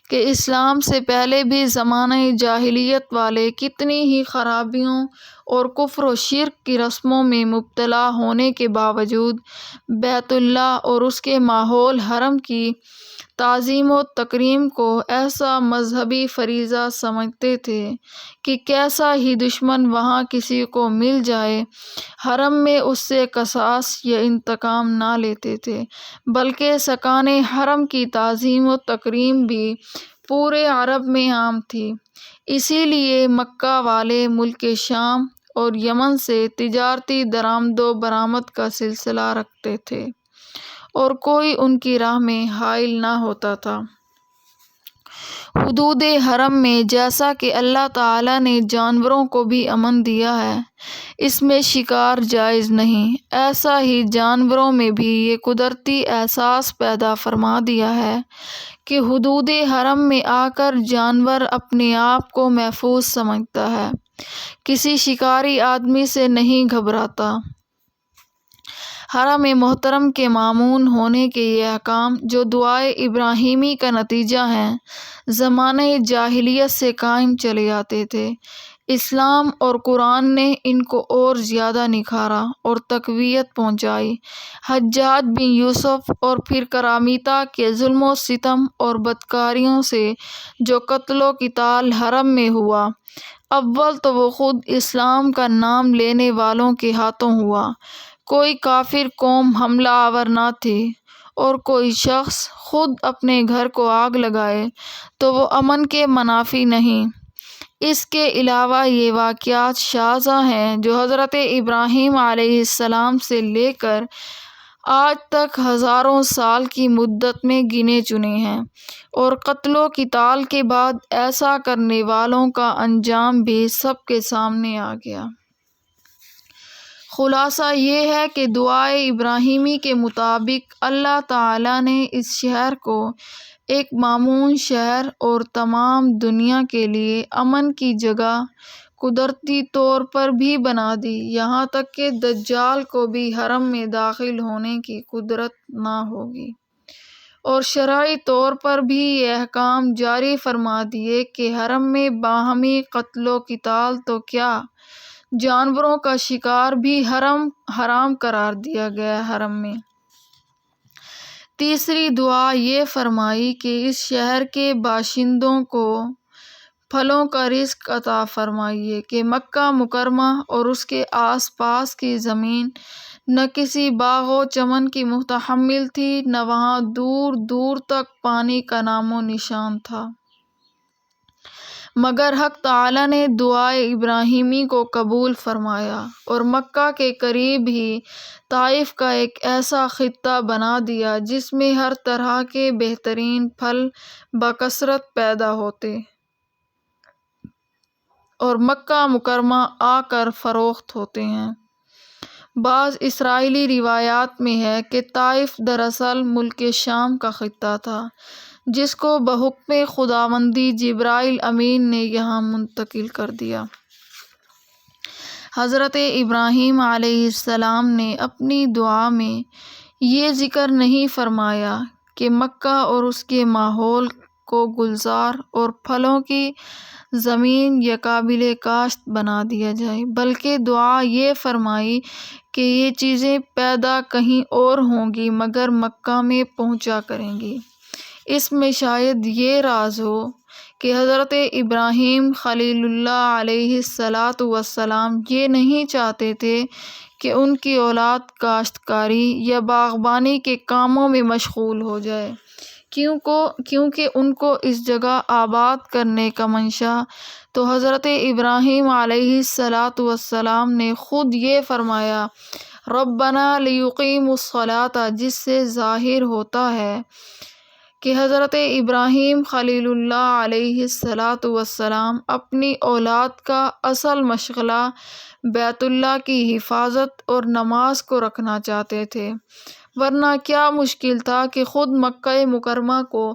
کہ اسلام سے پہلے بھی زمانہ جاہلیت والے کتنی ہی خرابیوں اور کفر و شرک کی رسموں میں مبتلا ہونے کے باوجود بیت اللہ اور اس کے ماحول حرم کی تعظیم و تکریم کو ایسا مذہبی فریضہ سمجھتے تھے کہ کیسا ہی دشمن وہاں کسی کو مل جائے حرم میں اس سے قصاص یا انتقام نہ لیتے تھے، بلکہ سکان حرم کی تعظیم و تکریم بھی پورے عرب میں عام تھی۔ اسی لیے مکہ والے ملک شام اور یمن سے تجارتی درآمد و برآمد کا سلسلہ رکھتے تھے اور کوئی ان کی راہ میں حائل نہ ہوتا تھا۔ حدود حرم میں جیسا کہ اللہ تعالیٰ نے جانوروں کو بھی امن دیا ہے، اس میں شکار جائز نہیں، ایسا ہی جانوروں میں بھی یہ قدرتی احساس پیدا فرما دیا ہے کہ حدود حرم میں آ کر جانور اپنے آپ کو محفوظ سمجھتا ہے، کسی شکاری آدمی سے نہیں گھبراتا۔ حرم محترم کے مامون ہونے کے یہ احکام جو دعائے ابراہیمی کا نتیجہ ہیں، زمانہ جاہلیت سے قائم چلے آتے تھے۔ اسلام اور قرآن نے ان کو اور زیادہ نکھارا اور تقویت پہنچائی۔ حجاج بن یوسف اور پھر کرامیتا کے ظلم و ستم اور بدکاریوں سے جو قتل و قتال حرم میں ہوا، اول تو وہ خود اسلام کا نام لینے والوں کے ہاتھوں ہوا۔ کوئی کافر قوم حملہ آور نہ تھی، اور کوئی شخص خود اپنے گھر کو آگ لگائے تو وہ امن کے منافی نہیں۔ اس کے علاوہ یہ واقعات شاذ ہیں جو حضرت ابراہیم علیہ السلام سے لے کر آج تک ہزاروں سال کی مدت میں گنے چنے ہیں، اور قتل و قتال کے بعد ایسا کرنے والوں کا انجام بھی سب کے سامنے آ گیا۔ خلاصہ یہ ہے کہ دعائے ابراہیمی کے مطابق اللہ تعالیٰ نے اس شہر کو ایک مامون شہر اور تمام دنیا کے لیے امن کی جگہ قدرتی طور پر بھی بنا دی، یہاں تک کہ دجال کو بھی حرم میں داخل ہونے کی قدرت نہ ہوگی، اور شرعی طور پر بھی یہ احکام جاری فرما دیے کہ حرم میں باہمی قتل و قتال تو کیا، جانوروں کا شکار بھی حرام قرار دیا گیا ہے حرم میں۔ تیسری دعا یہ فرمائی کہ اس شہر کے باشندوں کو پھلوں کا رزق عطا فرمائیے کہ مکہ مکرمہ اور اس کے آس پاس کی زمین نہ کسی باغ و چمن کی متحمل تھی، نہ وہاں دور دور تک پانی کا نام و نشان تھا، مگر حق تعالیٰ نے دعائے ابراہیمی کو قبول فرمایا اور مکہ کے قریب ہی طائف کا ایک ایسا خطہ بنا دیا جس میں ہر طرح کے بہترین پھل بکثرت پیدا ہوتے اور مکہ مکرمہ آ کر فروخت ہوتے ہیں۔ بعض اسرائیلی روایات میں ہے کہ طائف دراصل ملک شام کا خطہ تھا، جس کو بحکم خداوندی جبرائیل امین نے یہاں منتقل کر دیا۔ حضرت ابراہیم علیہ السلام نے اپنی دعا میں یہ ذکر نہیں فرمایا کہ مکہ اور اس کے ماحول کو گلزار اور پھلوں کی زمین یا قابل کاشت بنا دیا جائے، بلکہ دعا یہ فرمائی کہ یہ چیزیں پیدا کہیں اور ہوں گی مگر مکہ میں پہنچا کریں گی۔ اس میں شاید یہ راز ہو کہ حضرت ابراہیم خلیل اللہ علیہ السلام یہ نہیں چاہتے تھے کہ ان کی اولاد کاشتکاری یا باغبانی کے کاموں میں مشغول ہو جائے، کیونکہ ان کو اس جگہ آباد کرنے کا منشا تو حضرت ابراہیم علیہ السلام نے خود یہ فرمایا ربنا لیقیموا الصلاۃ، جس سے ظاہر ہوتا ہے کہ حضرت ابراہیم خلیل اللہ علیہ السلام اپنی اولاد کا اصل مشغلہ بیت اللہ کی حفاظت اور نماز کو رکھنا چاہتے تھے، ورنہ کیا مشکل تھا کہ خود مکہ مکرمہ کو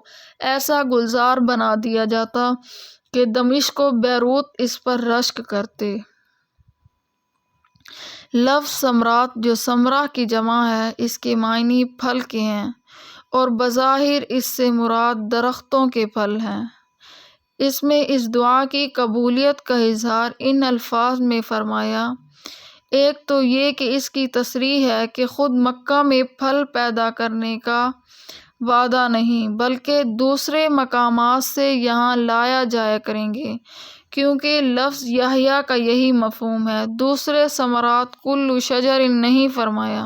ایسا گلزار بنا دیا جاتا کہ دمشق و بیروت اس پر رشک کرتے۔ لفظ ثمرات جو ثمرہ کی جمع ہے، اس کے معنی پھل کے ہیں اور بظاہر اس سے مراد درختوں کے پھل ہیں۔ اس میں اس دعا کی قبولیت کا اظہار ان الفاظ میں فرمایا، ایک تو یہ کہ اس کی تصریح ہے کہ خود مکہ میں پھل پیدا کرنے کا وعدہ نہیں بلکہ دوسرے مقامات سے یہاں لایا جایا کریں گے، کیونکہ لفظ یحییٰ کا یہی مفہوم ہے۔ دوسرے ثمرات کل شجر نہیں فرمایا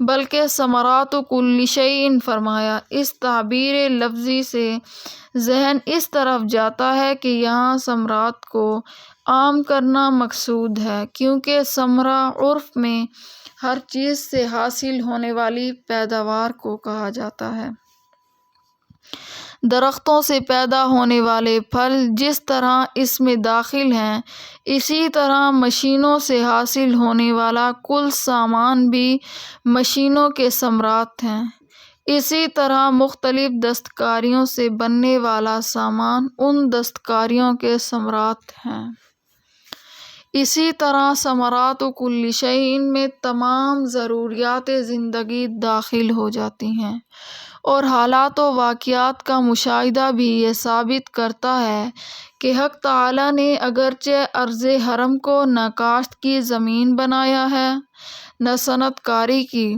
بلکہ ثمرات کل شیء فرمایا۔ اس تعبیر لفظی سے ذہن اس طرف جاتا ہے کہ یہاں ثمرات کو عام کرنا مقصود ہے، کیونکہ ثمرہ عرف میں ہر چیز سے حاصل ہونے والی پیداوار کو کہا جاتا ہے۔ درختوں سے پیدا ہونے والے پھل جس طرح اس میں داخل ہیں، اسی طرح مشینوں سے حاصل ہونے والا کل سامان بھی مشینوں کے ثمرات ہیں، اسی طرح مختلف دستکاریوں سے بننے والا سامان ان دستکاریوں کے ثمرات ہیں۔ اسی طرح ثمرات کل شیء میں تمام ضروریات زندگی داخل ہو جاتی ہیں، اور حالات و واقعات کا مشاہدہ بھی یہ ثابت کرتا ہے کہ حق تعالیٰ نے اگرچہ ارض حرم کو نہ کاشت کی زمین بنایا ہے نہ صنعت کاری کی،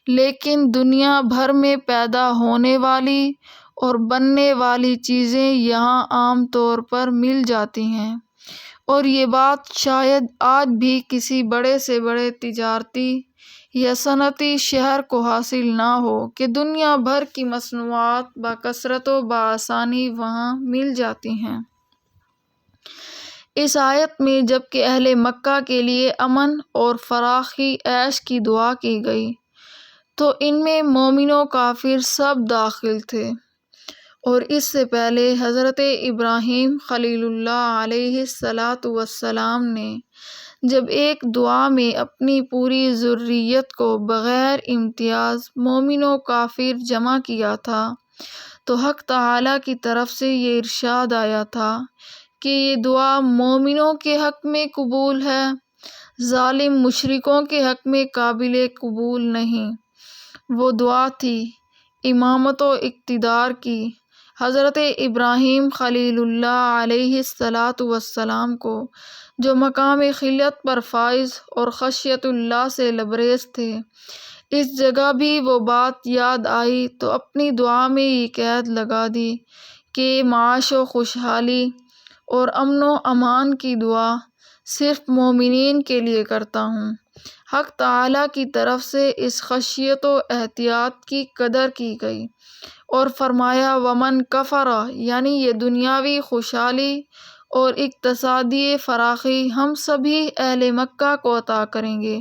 لیکن دنیا بھر میں پیدا ہونے والی اور بننے والی چیزیں یہاں عام طور پر مل جاتی ہیں، اور یہ بات شاید آج بھی کسی بڑے سے بڑے تجارتی یا صنعتی شہر کو حاصل نہ ہو کہ دنیا بھر کی مصنوعات بکثرت و بآسانی وہاں مل جاتی ہیں۔ اس آیت میں جبکہ اہل مکہ کے لیے امن اور فراخی عیش کی دعا کی گئی، تو ان میں مومن و کافر سب داخل تھے۔ اور اس سے پہلے حضرت ابراہیم خلیل اللہ علیہ السلام نے جب ایک دعا میں اپنی پوری ذریت کو بغیر امتیاز مومن و کافر جمع کیا تھا تو حق تعالیٰ کی طرف سے یہ ارشاد آیا تھا کہ یہ دعا مومنوں کے حق میں قبول ہے، ظالم مشرکوں کے حق میں قابل قبول نہیں۔ وہ دعا تھی امامت و اقتدار کی۔ حضرت ابراہیم خلیل اللہ علیہ السلام کو جو مقام خلت پر فائز اور خشیت اللہ سے لبریز تھے، اس جگہ بھی وہ بات یاد آئی تو اپنی دعا میں یہ قید لگا دی کہ معاش و خوشحالی اور امن و امان کی دعا صرف مومنین کے لیے کرتا ہوں۔ حق تعالیٰ کی طرف سے اس خشیت و احتیاط کی قدر کی گئی اور فرمایا ومن کفر، یعنی یہ دنیاوی خوشحالی اور اقتصادی فراخی ہم سبھی اہل مکہ کو عطا کریں گے،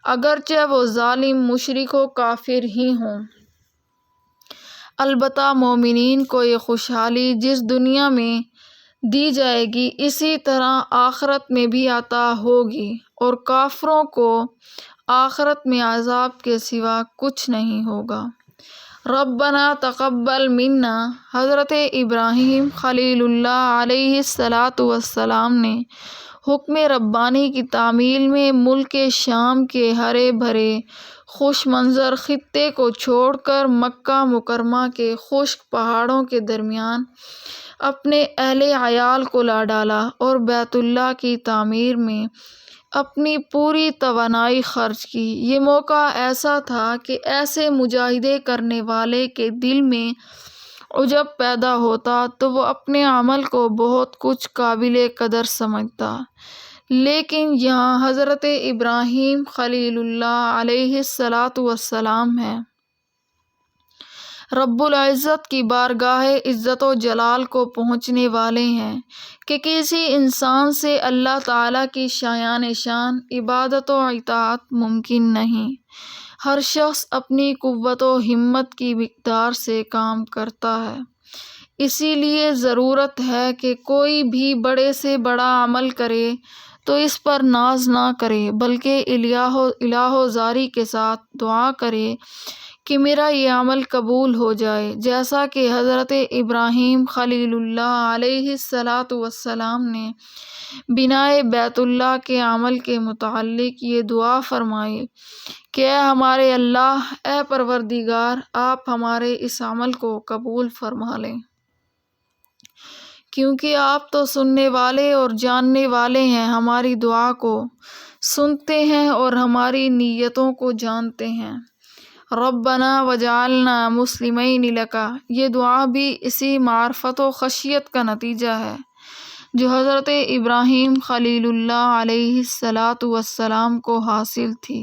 اگرچہ وہ ظالم مشرک و کافر ہی ہوں۔ البتہ مومنین کو یہ خوشحالی جس دنیا میں دی جائے گی اسی طرح آخرت میں بھی عطا ہوگی، اور کافروں کو آخرت میں عذاب کے سوا کچھ نہیں ہوگا۔ ربنا تقبل منا، حضرت ابراہیم خلیل اللہ علیہ السلام نے حکم ربانی کی تعمیل میں ملک شام کے ہرے بھرے خوش منظر خطے کو چھوڑ کر مکہ مکرمہ کے خشک پہاڑوں کے درمیان اپنے اہل عیال کو لا ڈالا اور بیت اللہ کی تعمیر میں اپنی پوری توانائی خرچ کی۔ یہ موقع ایسا تھا کہ ایسے مجاہدے کرنے والے کے دل میں عجب پیدا ہوتا تو وہ اپنے عمل کو بہت کچھ قابل قدر سمجھتا، لیکن یہاں حضرت ابراہیم خلیل اللہ علیہ السلام ہیں، رب العزت کی بارگاہ عزت و جلال کو پہنچنے والے ہیں کہ کسی انسان سے اللہ تعالیٰ کی شایان شان عبادت و اطاعت ممکن نہیں۔ ہر شخص اپنی قوت و ہمت کی مقدار سے کام کرتا ہے، اسی لیے ضرورت ہے کہ کوئی بھی بڑے سے بڑا عمل کرے تو اس پر ناز نہ کرے بلکہ الہ و زاری کے ساتھ دعا کرے کہ میرا یہ عمل قبول ہو جائے، جیسا کہ حضرت ابراہیم خلیل اللہ علیہ السلام نے بنائے بیت اللہ کے عمل کے متعلق یہ دعا فرمائی کہ اے ہمارے اللہ، اے پروردگار، آپ ہمارے اس عمل کو قبول فرما لیں، کیونکہ آپ تو سننے والے اور جاننے والے ہیں، ہماری دعا کو سنتے ہیں اور ہماری نیتوں کو جانتے ہیں۔ ربنا وجعلنا مسلمین لک، یہ دعا بھی اسی معرفت و خشیت کا نتیجہ ہے جو حضرت ابراہیم خلیل اللہ علیہ السلام کو حاصل تھی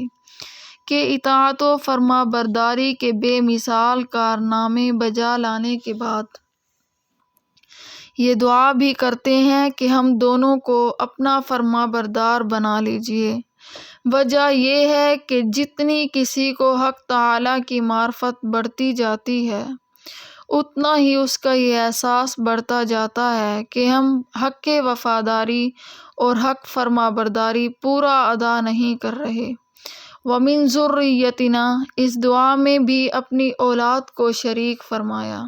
کہ اطاعت و فرما برداری کے بے مثال کارنامے بجا لانے کے بعد یہ دعا بھی کرتے ہیں کہ ہم دونوں کو اپنا فرما بردار بنا لیجیے۔ وجہ یہ ہے کہ جتنی کسی کو حق تعالیٰ کی معرفت بڑھتی جاتی ہے اتنا ہی اس کا یہ احساس بڑھتا جاتا ہے کہ ہم حق وفاداری اور حق فرما برداری پورا ادا نہیں کر رہے۔ وَمِن ذُرِّيَّتِنَا، اس دعا میں بھی اپنی اولاد کو شریک فرمایا۔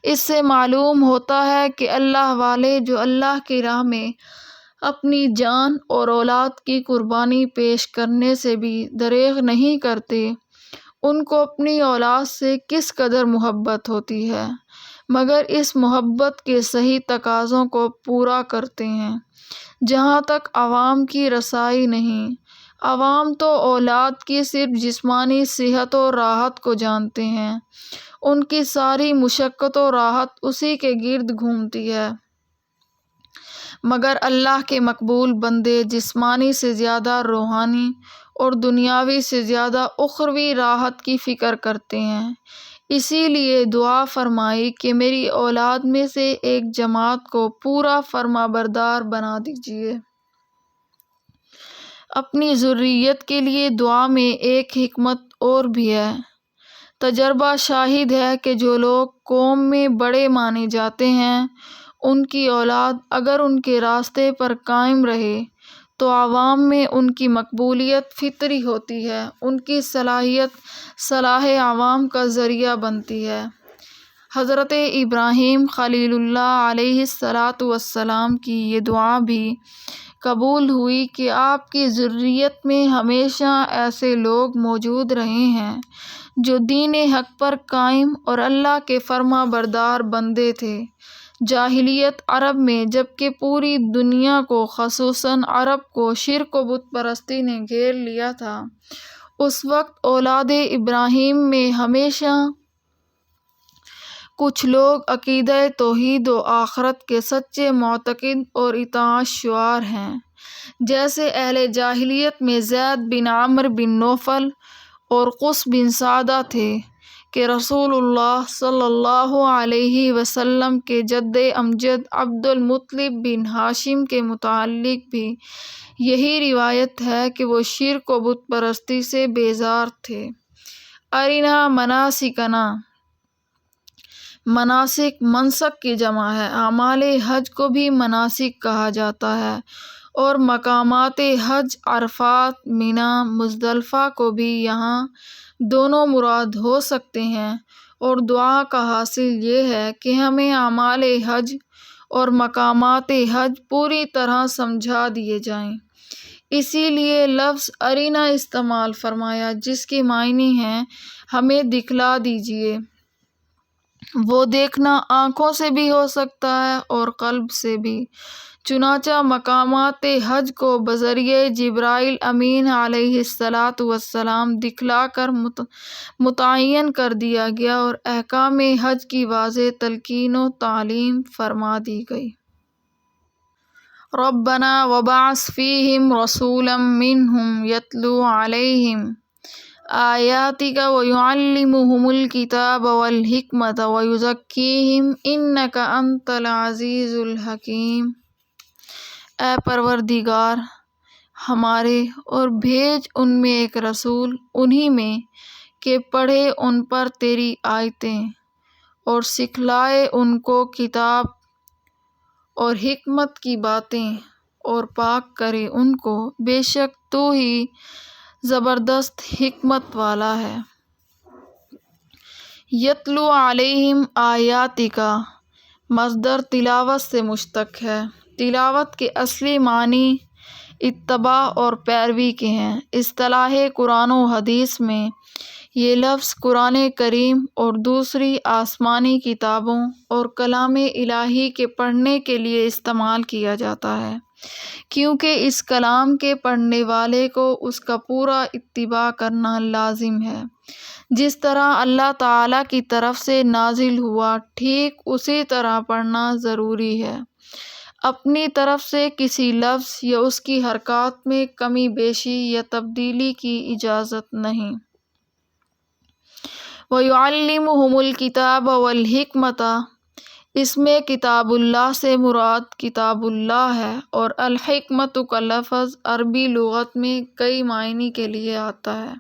اس سے معلوم ہوتا ہے کہ اللہ والے جو اللہ کی راہ میں اپنی جان اور اولاد کی قربانی پیش کرنے سے بھی دریغ نہیں کرتے، ان کو اپنی اولاد سے کس قدر محبت ہوتی ہے، مگر اس محبت کے صحیح تقاضوں کو پورا کرتے ہیں۔ جہاں تک عوام کی رسائی نہیں، عوام تو اولاد کی صرف جسمانی صحت و راحت کو جانتے ہیں، ان کی ساری مشقت و راحت اسی کے گرد گھومتی ہے، مگر اللہ کے مقبول بندے جسمانی سے زیادہ روحانی اور دنیاوی سے زیادہ اخروی راحت کی فکر کرتے ہیں۔ اسی لیے دعا فرمائی کہ میری اولاد میں سے ایک جماعت کو پورا فرما بردار بنا دیجیے۔ اپنی ذریت کے لیے دعا میں ایک حکمت اور بھی ہے۔ تجربہ شاہد ہے کہ جو لوگ قوم میں بڑے مانے جاتے ہیں ان کی اولاد اگر ان کے راستے پر قائم رہے تو عوام میں ان کی مقبولیت فطری ہوتی ہے، ان کی صلاحیت صلاح عوام کا ذریعہ بنتی ہے۔ حضرت ابراہیم خلیل اللہ علیہ السلام کی یہ دعا بھی قبول ہوئی کہ آپ کی ذریت میں ہمیشہ ایسے لوگ موجود رہے ہیں جو دین حق پر قائم اور اللہ کے فرما بردار بندے تھے۔ جاہلیت عرب میں جبکہ پوری دنیا کو خصوصاً عرب کو شرک و بت پرستی نے گھیر لیا تھا، اس وقت اولاد ابراہیم میں ہمیشہ کچھ لوگ عقیدہ توحید و آخرت کے سچے معتقد اور اطاعت شعار ہیں، جیسے اہل جاہلیت میں زید بن عمرو بن نوفل اور قس بن سعدہ تھے کہ رسول اللہ صلی اللہ علیہ وسلم کے جد امجد عبد المطلب بن ہاشم کے متعلق بھی یہی روایت ہے کہ وہ شرک و بت پرستی سے بیزار تھے۔ ارنا مناسکنا، مناسک منسک کی جمع ہے۔ اعمال حج کو بھی مناسک کہا جاتا ہے اور مقامات حج عرفات، منی، مزدلفہ کو بھی یہاں دونوں مراد ہو سکتے ہیں، اور دعا کا حاصل یہ ہے کہ ہمیں اعمال حج اور مقامات حج پوری طرح سمجھا دیے جائیں۔ اسی لیے لفظ ارنا استعمال فرمایا جس کے معنی ہیں ہمیں دکھلا دیجیے۔ وہ دیکھنا آنکھوں سے بھی ہو سکتا ہے اور قلب سے بھی، چنانچہ مقامات حج کو بذریعہ جبرائیل امین علیہ السلام دکھلا کر متعین کر دیا گیا اور احکام حج کی واضح تلقین و تعلیم فرما دی گئی۔ ربنا وابعث فیہم رسولا منہم یتلو علیہم آیاتک ویعلمہم الکتاب والحکمۃ ویزکیہم انک انت العزیز الحکیم۔ اے پروردگار ہمارے، اور بھیج ان میں ایک رسول انہی میں کہ پڑھے ان پر تیری آیتیں اور سکھلائے ان کو کتاب اور حکمت کی باتیں اور پاک کرے ان کو، بے شک تو ہی زبردست حکمت والا ہے۔ یتلو علیہم آیاتک مصدر تلاوت سے مشتق ہے۔ تلاوت کے اصلی معنی اتباع اور پیروی کے ہیں۔ اصطلاح قرآن و حدیث میں یہ لفظ قرآن کریم اور دوسری آسمانی کتابوں اور کلام الہی کے پڑھنے کے لیے استعمال کیا جاتا ہے، کیونکہ اس کلام کے پڑھنے والے کو اس کا پورا اتباع کرنا لازم ہے، جس طرح اللہ تعالیٰ کی طرف سے نازل ہوا ٹھیک اسی طرح پڑھنا ضروری ہے۔ اپنی طرف سے کسی لفظ یا اس کی حرکات میں کمی بیشی یا تبدیلی کی اجازت نہیں۔ وَيُعَلِّمُهُمُ الْكِتَابَ وَالْحِکْمَةَ، اس میں کتاب اللہ سے مراد کتاب اللہ ہے، اور الحکمت کا لفظ عربی لغت میں کئی معنی کے لیے آتا ہے: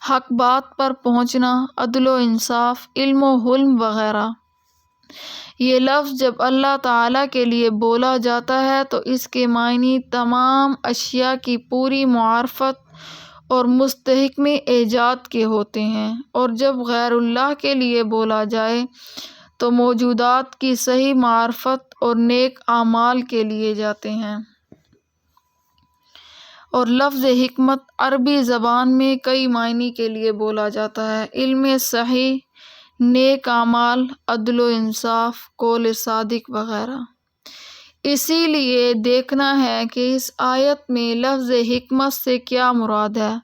حق بات پر پہنچنا، عدل و انصاف، علم و حلم وغیرہ۔ یہ لفظ جب اللہ تعالیٰ کے لیے بولا جاتا ہے تو اس کے معنی تمام اشیاء کی پوری معرفت اور مستحکم ایجاد کے ہوتے ہیں، اور جب غیر اللہ کے لیے بولا جائے تو موجودات کی صحیح معرفت اور نیک اعمال کے لیے جاتے ہیں۔ اور لفظ حکمت عربی زبان میں کئی معنی کے لیے بولا جاتا ہے: علم صحیح، نیک اعمال، عدل و انصاف، قول صادق وغیرہ۔ اسی لیے دیکھنا ہے کہ اس آیت میں لفظ حکمت سے کیا مراد ہے۔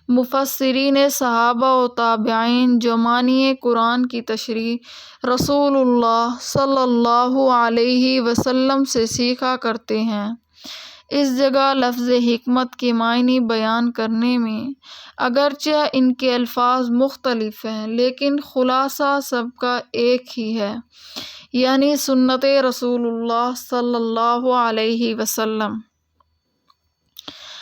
مفسرین صحابہ و تابعین جو معنی قرآن کی تشریح رسول اللہ صلی اللہ علیہ وسلم سے سیکھا کرتے ہیں، اس جگہ لفظ حکمت کے معنی بیان کرنے میں اگرچہ ان کے الفاظ مختلف ہیں لیکن خلاصہ سب کا ایک ہی ہے، یعنی سنت رسول اللہ صلی اللہ علیہ وسلم۔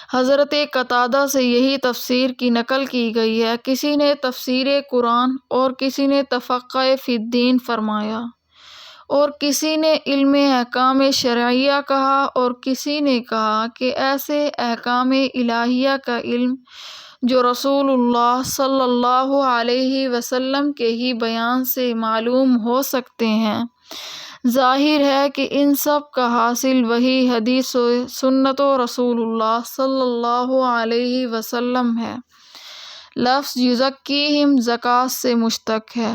حضرت قتادہ سے یہی تفسیر کی نقل کی گئی ہے۔ کسی نے تفسیر قرآن اور کسی نے تفقہ فی الدین فرمایا اور کسی نے علم احکام شرعیہ کہا اور کسی نے کہا کہ ایسے احکام الہیہ کا علم جو رسول اللہ صلی اللہ علیہ وسلم کے ہی بیان سے معلوم ہو سکتے ہیں۔ ظاہر ہے کہ ان سب کا حاصل وہی حدیث و سنت و رسول اللہ صلی اللہ علیہ وسلم ہے۔ لفظ یزکیہم زکوٰۃ سے مشتق ہے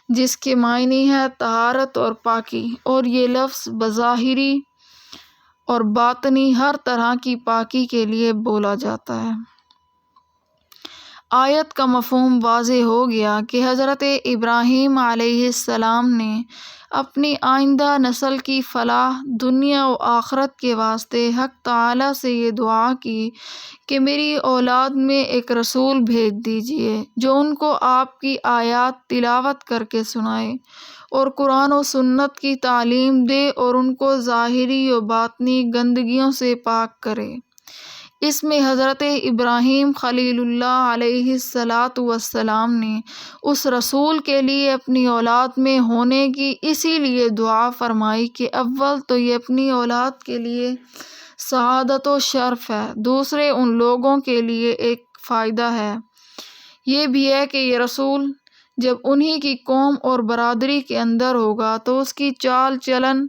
جس کے معنی ہے طہارت اور پاکی، اور یہ لفظ بظاہری اور باطنی ہر طرح کی پاکی کے لیے بولا جاتا ہے۔ آیت کا مفہوم واضح ہو گیا کہ حضرت ابراہیم علیہ السلام نے اپنی آئندہ نسل کی فلاح دنیا و آخرت کے واسطے حق تعالیٰ سے یہ دعا کی کہ میری اولاد میں ایک رسول بھیج دیجیے جو ان کو آپ کی آیات تلاوت کر کے سنائے اور قرآن و سنت کی تعلیم دے اور ان کو ظاہری و باطنی گندگیوں سے پاک کرے۔ اس میں حضرت ابراہیم خلیل اللہ علیہ السلام نے اس رسول کے لیے اپنی اولاد میں ہونے کی اسی لیے دعا فرمائی کہ اول تو یہ اپنی اولاد کے لیے سعادت و شرف ہے، دوسرے ان لوگوں کے لیے ایک فائدہ ہے، یہ بھی ہے کہ یہ رسول جب انہی کی قوم اور برادری کے اندر ہوگا تو اس کی چال چلن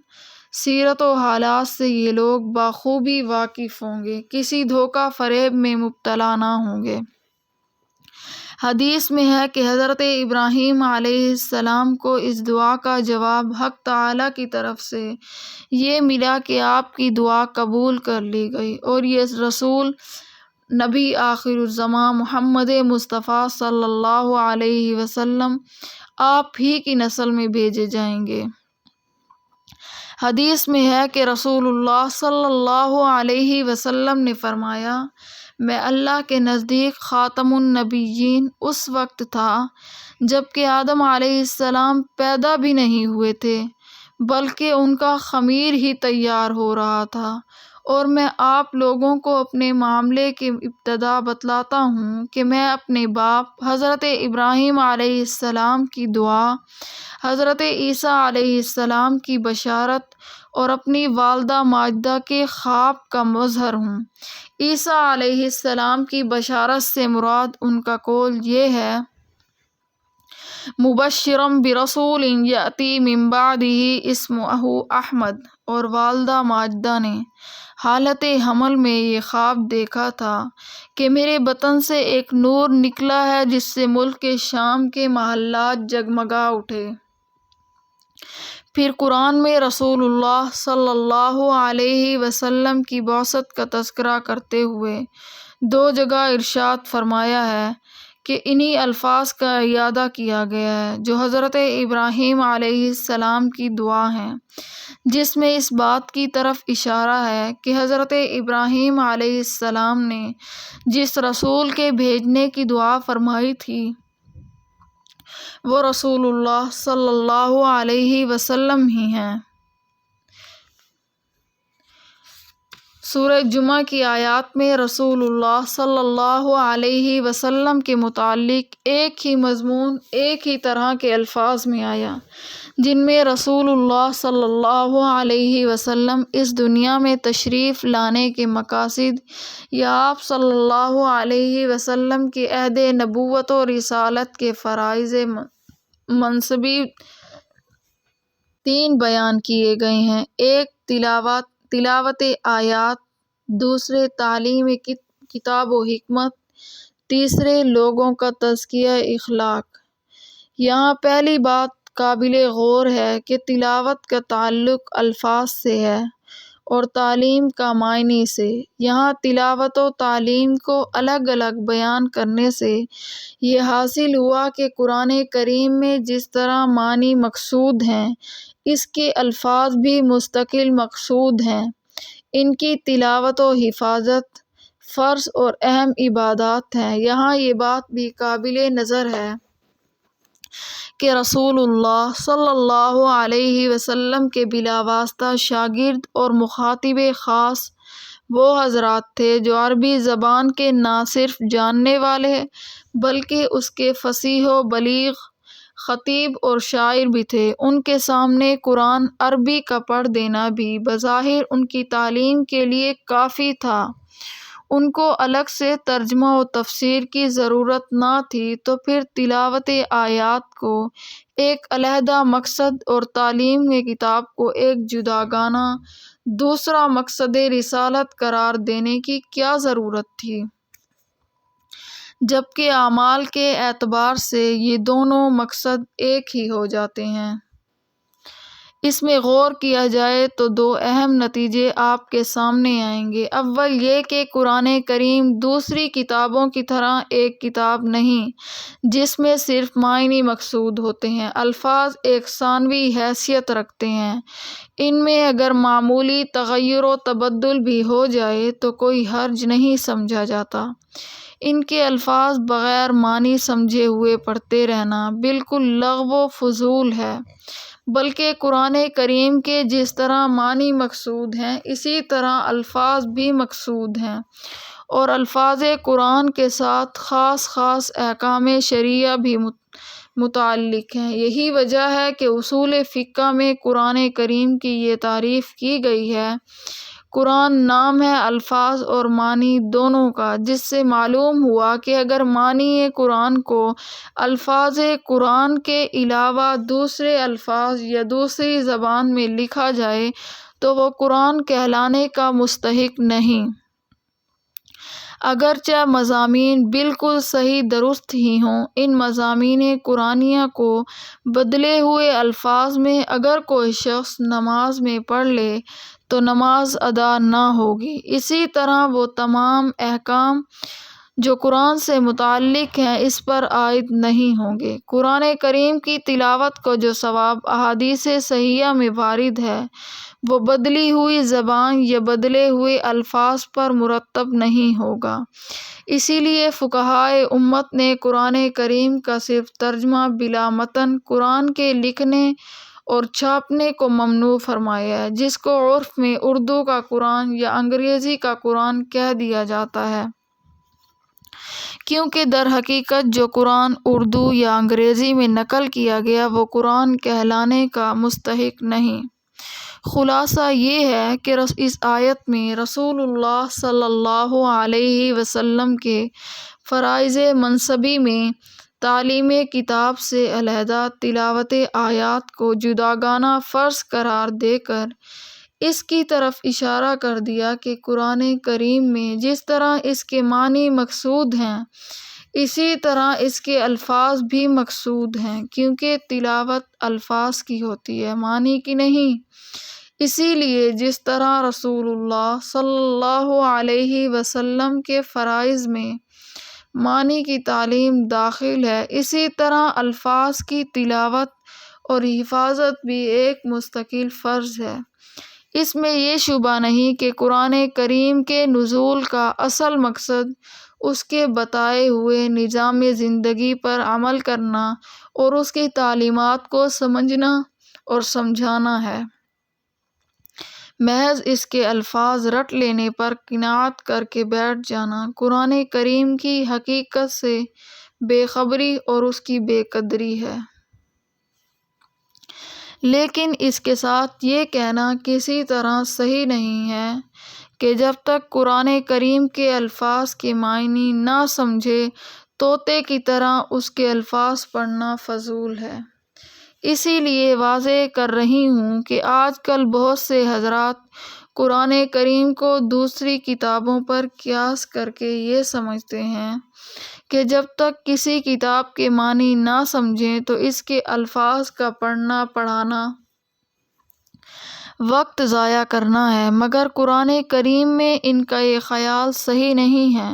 سیرت و حالات سے یہ لوگ بخوبی واقف ہوں گے، کسی دھوکہ فریب میں مبتلا نہ ہوں گے۔ حدیث میں ہے کہ حضرت ابراہیم علیہ السلام کو اس دعا کا جواب حق تعالیٰ کی طرف سے یہ ملا کہ آپ کی دعا قبول کر لی گئی اور یہ رسول نبی آخر الزماں محمد مصطفیٰ صلی اللہ علیہ وسلم آپ ہی کی نسل میں بھیجے جائیں گے۔ حدیث میں ہے کہ رسول اللہ صلی اللہ علیہ وسلم نے فرمایا، میں اللہ کے نزدیک خاتم النبیین اس وقت تھا جب کہ آدم علیہ السلام پیدا بھی نہیں ہوئے تھے بلکہ ان کا خمیر ہی تیار ہو رہا تھا، اور میں آپ لوگوں کو اپنے معاملے کی ابتدا بتلاتا ہوں کہ میں اپنے باپ حضرت ابراہیم علیہ السلام کی دعا، حضرت عیسیٰ علیہ السلام کی بشارت اور اپنی والدہ ماجدہ کے خواب کا مظہر ہوں۔ عیسیٰ علیہ السلام کی بشارت سے مراد ان کا قول یہ ہے، مبشرا برسول یأتی من بعدہ اسمہ احمد، اور والدہ ماجدہ نے حالت حمل میں یہ خواب دیکھا تھا کہ میرے بطن سے ایک نور نکلا ہے جس سے ملک شام کے محلات جگمگا اٹھے۔ پھر قرآن میں رسول اللہ صلی اللہ علیہ وسلم کی بعثت کا تذکرہ کرتے ہوئے دو جگہ ارشاد فرمایا ہے کہ انہی الفاظ کا اعادہ کیا گیا ہے جو حضرت ابراہیم علیہ السلام کی دعا ہیں، جس میں اس بات کی طرف اشارہ ہے کہ حضرت ابراہیم علیہ السلام نے جس رسول کے بھیجنے کی دعا فرمائی تھی وہ رسول اللہ صلی اللہ علیہ وسلم ہی ہیں۔ سورہ جمعہ کی آیات میں رسول اللہ صلی اللہ علیہ وسلم کے متعلق ایک ہی مضمون ایک ہی طرح کے الفاظ میں آیا، جن میں رسول اللہ صلی اللہ علیہ وسلم اس دنیا میں تشریف لانے کے مقاصد یا آپ صلی اللہ علیہ وسلم کے عہد نبوت و رسالت کے فرائض منصبی تین بیان کیے گئے ہیں، ایک تلاوت آیات، دوسرے تعلیم کتاب و حکمت، تیسرے لوگوں کا تزکیہ اخلاق۔ یہاں پہلی بات قابل غور ہے کہ تلاوت کا تعلق الفاظ سے ہے اور تعلیم کا معنی سے۔ یہاں تلاوت و تعلیم کو الگ الگ بیان کرنے سے یہ حاصل ہوا کہ قرآن کریم میں جس طرح معنی مقصود ہیں اس کے الفاظ بھی مستقل مقصود ہیں، ان کی تلاوت و حفاظت فرض اور اہم عبادات ہیں۔ یہاں یہ بات بھی قابل نظر ہے کہ رسول اللہ صلی اللہ علیہ وسلم کے بلا واسطہ شاگرد اور مخاطب خاص وہ حضرات تھے جو عربی زبان کے نہ صرف جاننے والے بلکہ اس کے فصیح و بلیغ خطیب اور شاعر بھی تھے۔ ان کے سامنے قرآن عربی کا پڑھ دینا بھی بظاہر ان کی تعلیم کے لیے کافی تھا، ان کو الگ سے ترجمہ و تفسیر کی ضرورت نہ تھی، تو پھر تلاوت آیات کو ایک علیحدہ مقصد اور تعلیم کتاب کو ایک جداگانہ دوسرا مقصد رسالت قرار دینے کی کیا ضرورت تھی، جبکہ اعمال کے اعتبار سے یہ دونوں مقصد ایک ہی ہو جاتے ہیں۔ اس میں غور کیا جائے تو دو اہم نتیجے آپ کے سامنے آئیں گے۔ اول یہ کہ قرآن کریم دوسری کتابوں کی طرح ایک کتاب نہیں جس میں صرف معنی مقصود ہوتے ہیں، الفاظ ایک ثانوی حیثیت رکھتے ہیں، ان میں اگر معمولی تغیر و تبدل بھی ہو جائے تو کوئی حرج نہیں سمجھا جاتا۔ ان کے الفاظ بغیر معنی سمجھے ہوئے پڑھتے رہنا بالکل لغو و فضول ہے، بلکہ قرآن کریم کے جس طرح معنی مقصود ہیں اسی طرح الفاظ بھی مقصود ہیں، اور الفاظ قرآن کے ساتھ خاص خاص احکام شرعیہ بھی متعلق ہیں۔ یہی وجہ ہے کہ اصول فقہ میں قرآن کریم کی یہ تعریف کی گئی ہے، قرآن نام ہے الفاظ اور معنی دونوں کا، جس سے معلوم ہوا کہ اگر معنی قرآن کو الفاظ قرآن کے علاوہ دوسرے الفاظ یا دوسری زبان میں لکھا جائے تو وہ قرآن کہلانے کا مستحق نہیں، اگرچہ مضامین بالکل صحیح درست ہی ہوں۔ ان مضامین قرآنیہ کو بدلے ہوئے الفاظ میں اگر کوئی شخص نماز میں پڑھ لے تو نماز ادا نہ ہوگی، اسی طرح وہ تمام احکام جو قرآن سے متعلق ہیں اس پر عائد نہیں ہوں گے۔ قرآن کریم کی تلاوت کو جو ثواب احادیث صحیحہ میں وارد ہے وہ بدلی ہوئی زبان یا بدلے ہوئے الفاظ پر مرتب نہیں ہوگا، اسی لیے فقہائے امت نے قرآن کریم کا صرف ترجمہ بلا متن قرآن کے لکھنے اور چھاپنے کو ممنوع فرمایا ہے، جس کو عرف میں اردو کا قرآن یا انگریزی کا قرآن کہہ دیا جاتا ہے، کیونکہ در حقیقت جو قرآن اردو یا انگریزی میں نقل کیا گیا وہ قرآن کہلانے کا مستحق نہیں۔ خلاصہ یہ ہے کہ اس آیت میں رسول اللہ صلی اللہ علیہ وسلم کے فرائض منصبی میں تعلیم کتاب سے علیحدہ تلاوت آیات کو جداگانہ فرض قرار دے کر اس کی طرف اشارہ کر دیا کہ قرآن کریم میں جس طرح اس کے معنی مقصود ہیں اسی طرح اس کے الفاظ بھی مقصود ہیں، کیونکہ تلاوت الفاظ کی ہوتی ہے، معنی کی نہیں۔ اسی لیے جس طرح رسول اللہ صلی اللہ علیہ وسلم کے فرائض میں معنی کی تعلیم داخل ہے، اسی طرح الفاظ کی تلاوت اور حفاظت بھی ایک مستقل فرض ہے۔ اس میں یہ شبہ نہیں کہ قرآن کریم کے نزول کا اصل مقصد اس کے بتائے ہوئے نظام زندگی پر عمل کرنا اور اس کی تعلیمات کو سمجھنا اور سمجھانا ہے۔ محض اس کے الفاظ رٹ لینے پر قناعت کر کے بیٹھ جانا قرآن کریم کی حقیقت سے بے خبری اور اس کی بے قدری ہے۔ لیکن اس کے ساتھ یہ کہنا کسی طرح صحیح نہیں ہے کہ جب تک قرآن کریم کے الفاظ کے معنی نہ سمجھے طوطے کی طرح اس کے الفاظ پڑھنا فضول ہے۔ اسی لیے واضح کر رہی ہوں کہ آج کل بہت سے حضرات قرآن کریم کو دوسری کتابوں پر قیاس کر کے یہ سمجھتے ہیں کہ جب تک کسی کتاب کے معنی نہ سمجھیں تو اس کے الفاظ کا پڑھنا پڑھانا وقت ضائع کرنا ہے، مگر قرآن کریم میں ان کا یہ خیال صحیح نہیں ہے،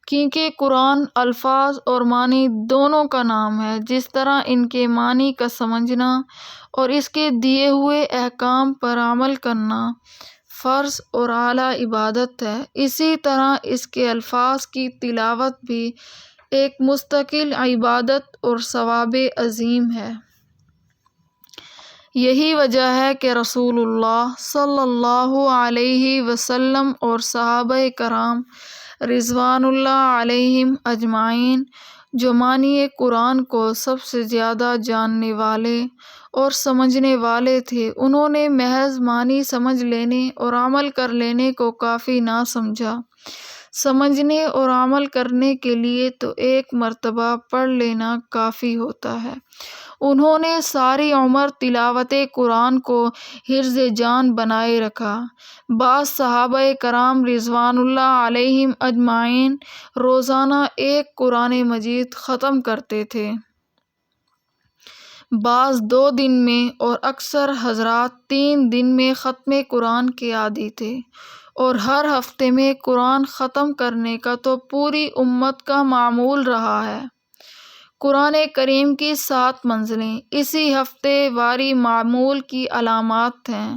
کیونکہ قرآن الفاظ اور معنی دونوں کا نام ہے۔ جس طرح ان کے معنی کا سمجھنا اور اس کے دیے ہوئے احکام پر عمل کرنا فرض اور اعلیٰ عبادت ہے، اسی طرح اس کے الفاظ کی تلاوت بھی ایک مستقل عبادت اور ثواب عظیم ہے۔ یہی وجہ ہے کہ رسول اللہ صلی اللہ علیہ وسلم اور صحابہ کرام رضوان اللہ علیہم اجمعین جو معنی قرآن کو سب سے زیادہ جاننے والے اور سمجھنے والے تھے، انہوں نے محض معنی سمجھ لینے اور عمل کر لینے کو کافی نہ سمجھا۔ سمجھنے اور عمل کرنے کے لیے تو ایک مرتبہ پڑھ لینا کافی ہوتا ہے۔ انہوں نے ساری عمر تلاوت قرآن کو حرز جان بنائے رکھا۔ بعض صحابہ کرام رضوان اللہ علیہم اجمعین روزانہ ایک قرآن مجید ختم کرتے تھے، بعض 2 دن میں، اور اکثر حضرات 3 دن میں ختم قرآن کے عادی تھے، اور ہر ہفتے میں قرآن ختم کرنے کا تو پوری امت کا معمول رہا ہے۔ قرآن کریم کی 7 منزلیں اسی ہفتے واری معمول کی علامات ہیں۔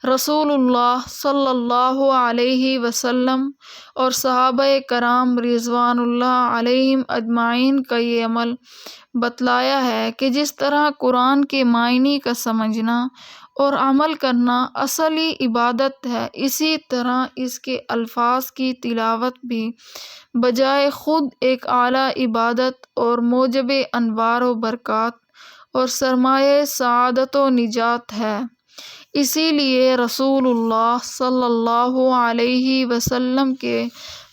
رسول اللہ صلی اللہ علیہ وسلم اور صحابہ کرام رضوان اللہ علیہم اجمعین کا یہ عمل بتلایا ہے کہ جس طرح قرآن کے معنی کا سمجھنا اور عمل کرنا اصلی عبادت ہے، اسی طرح اس کے الفاظ کی تلاوت بھی بجائے خود ایک اعلیٰ عبادت اور موجب انوار و برکات اور سرمایہ سعادت و نجات ہے۔ اسی لیے رسول اللہ صلی اللہ علیہ وسلم کے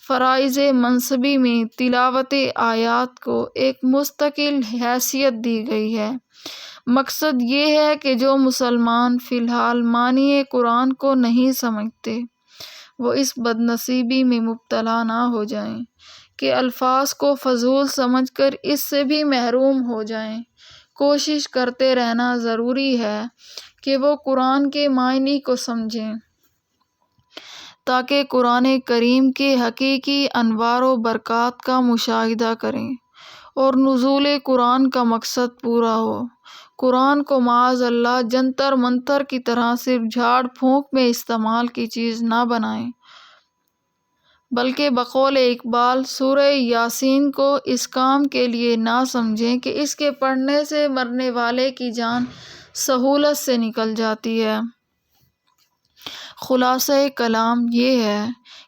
فرائض منصبی میں تلاوت آیات کو ایک مستقل حیثیت دی گئی ہے۔ مقصد یہ ہے کہ جو مسلمان فی الحال معنی قرآن کو نہیں سمجھتے، وہ اس بدنصیبی میں مبتلا نہ ہو جائیں کہ الفاظ کو فضول سمجھ کر اس سے بھی محروم ہو جائیں۔ کوشش کرتے رہنا ضروری ہے کہ وہ قرآن کے معنی کو سمجھیں تاکہ قرآن کریم کے حقیقی انوار و برکات کا مشاہدہ کریں اور نزول قرآن کا مقصد پورا ہو۔ قرآن کو معاذ اللہ جنتر منتر کی طرح صرف جھاڑ پھونک میں استعمال کی چیز نہ بنائیں، بلکہ بقول اقبال سورہ یاسین کو اس کام کے لیے نہ سمجھیں کہ اس کے پڑھنے سے مرنے والے کی جان سہولت سے نکل جاتی ہے۔ خلاصہ کلام یہ ہے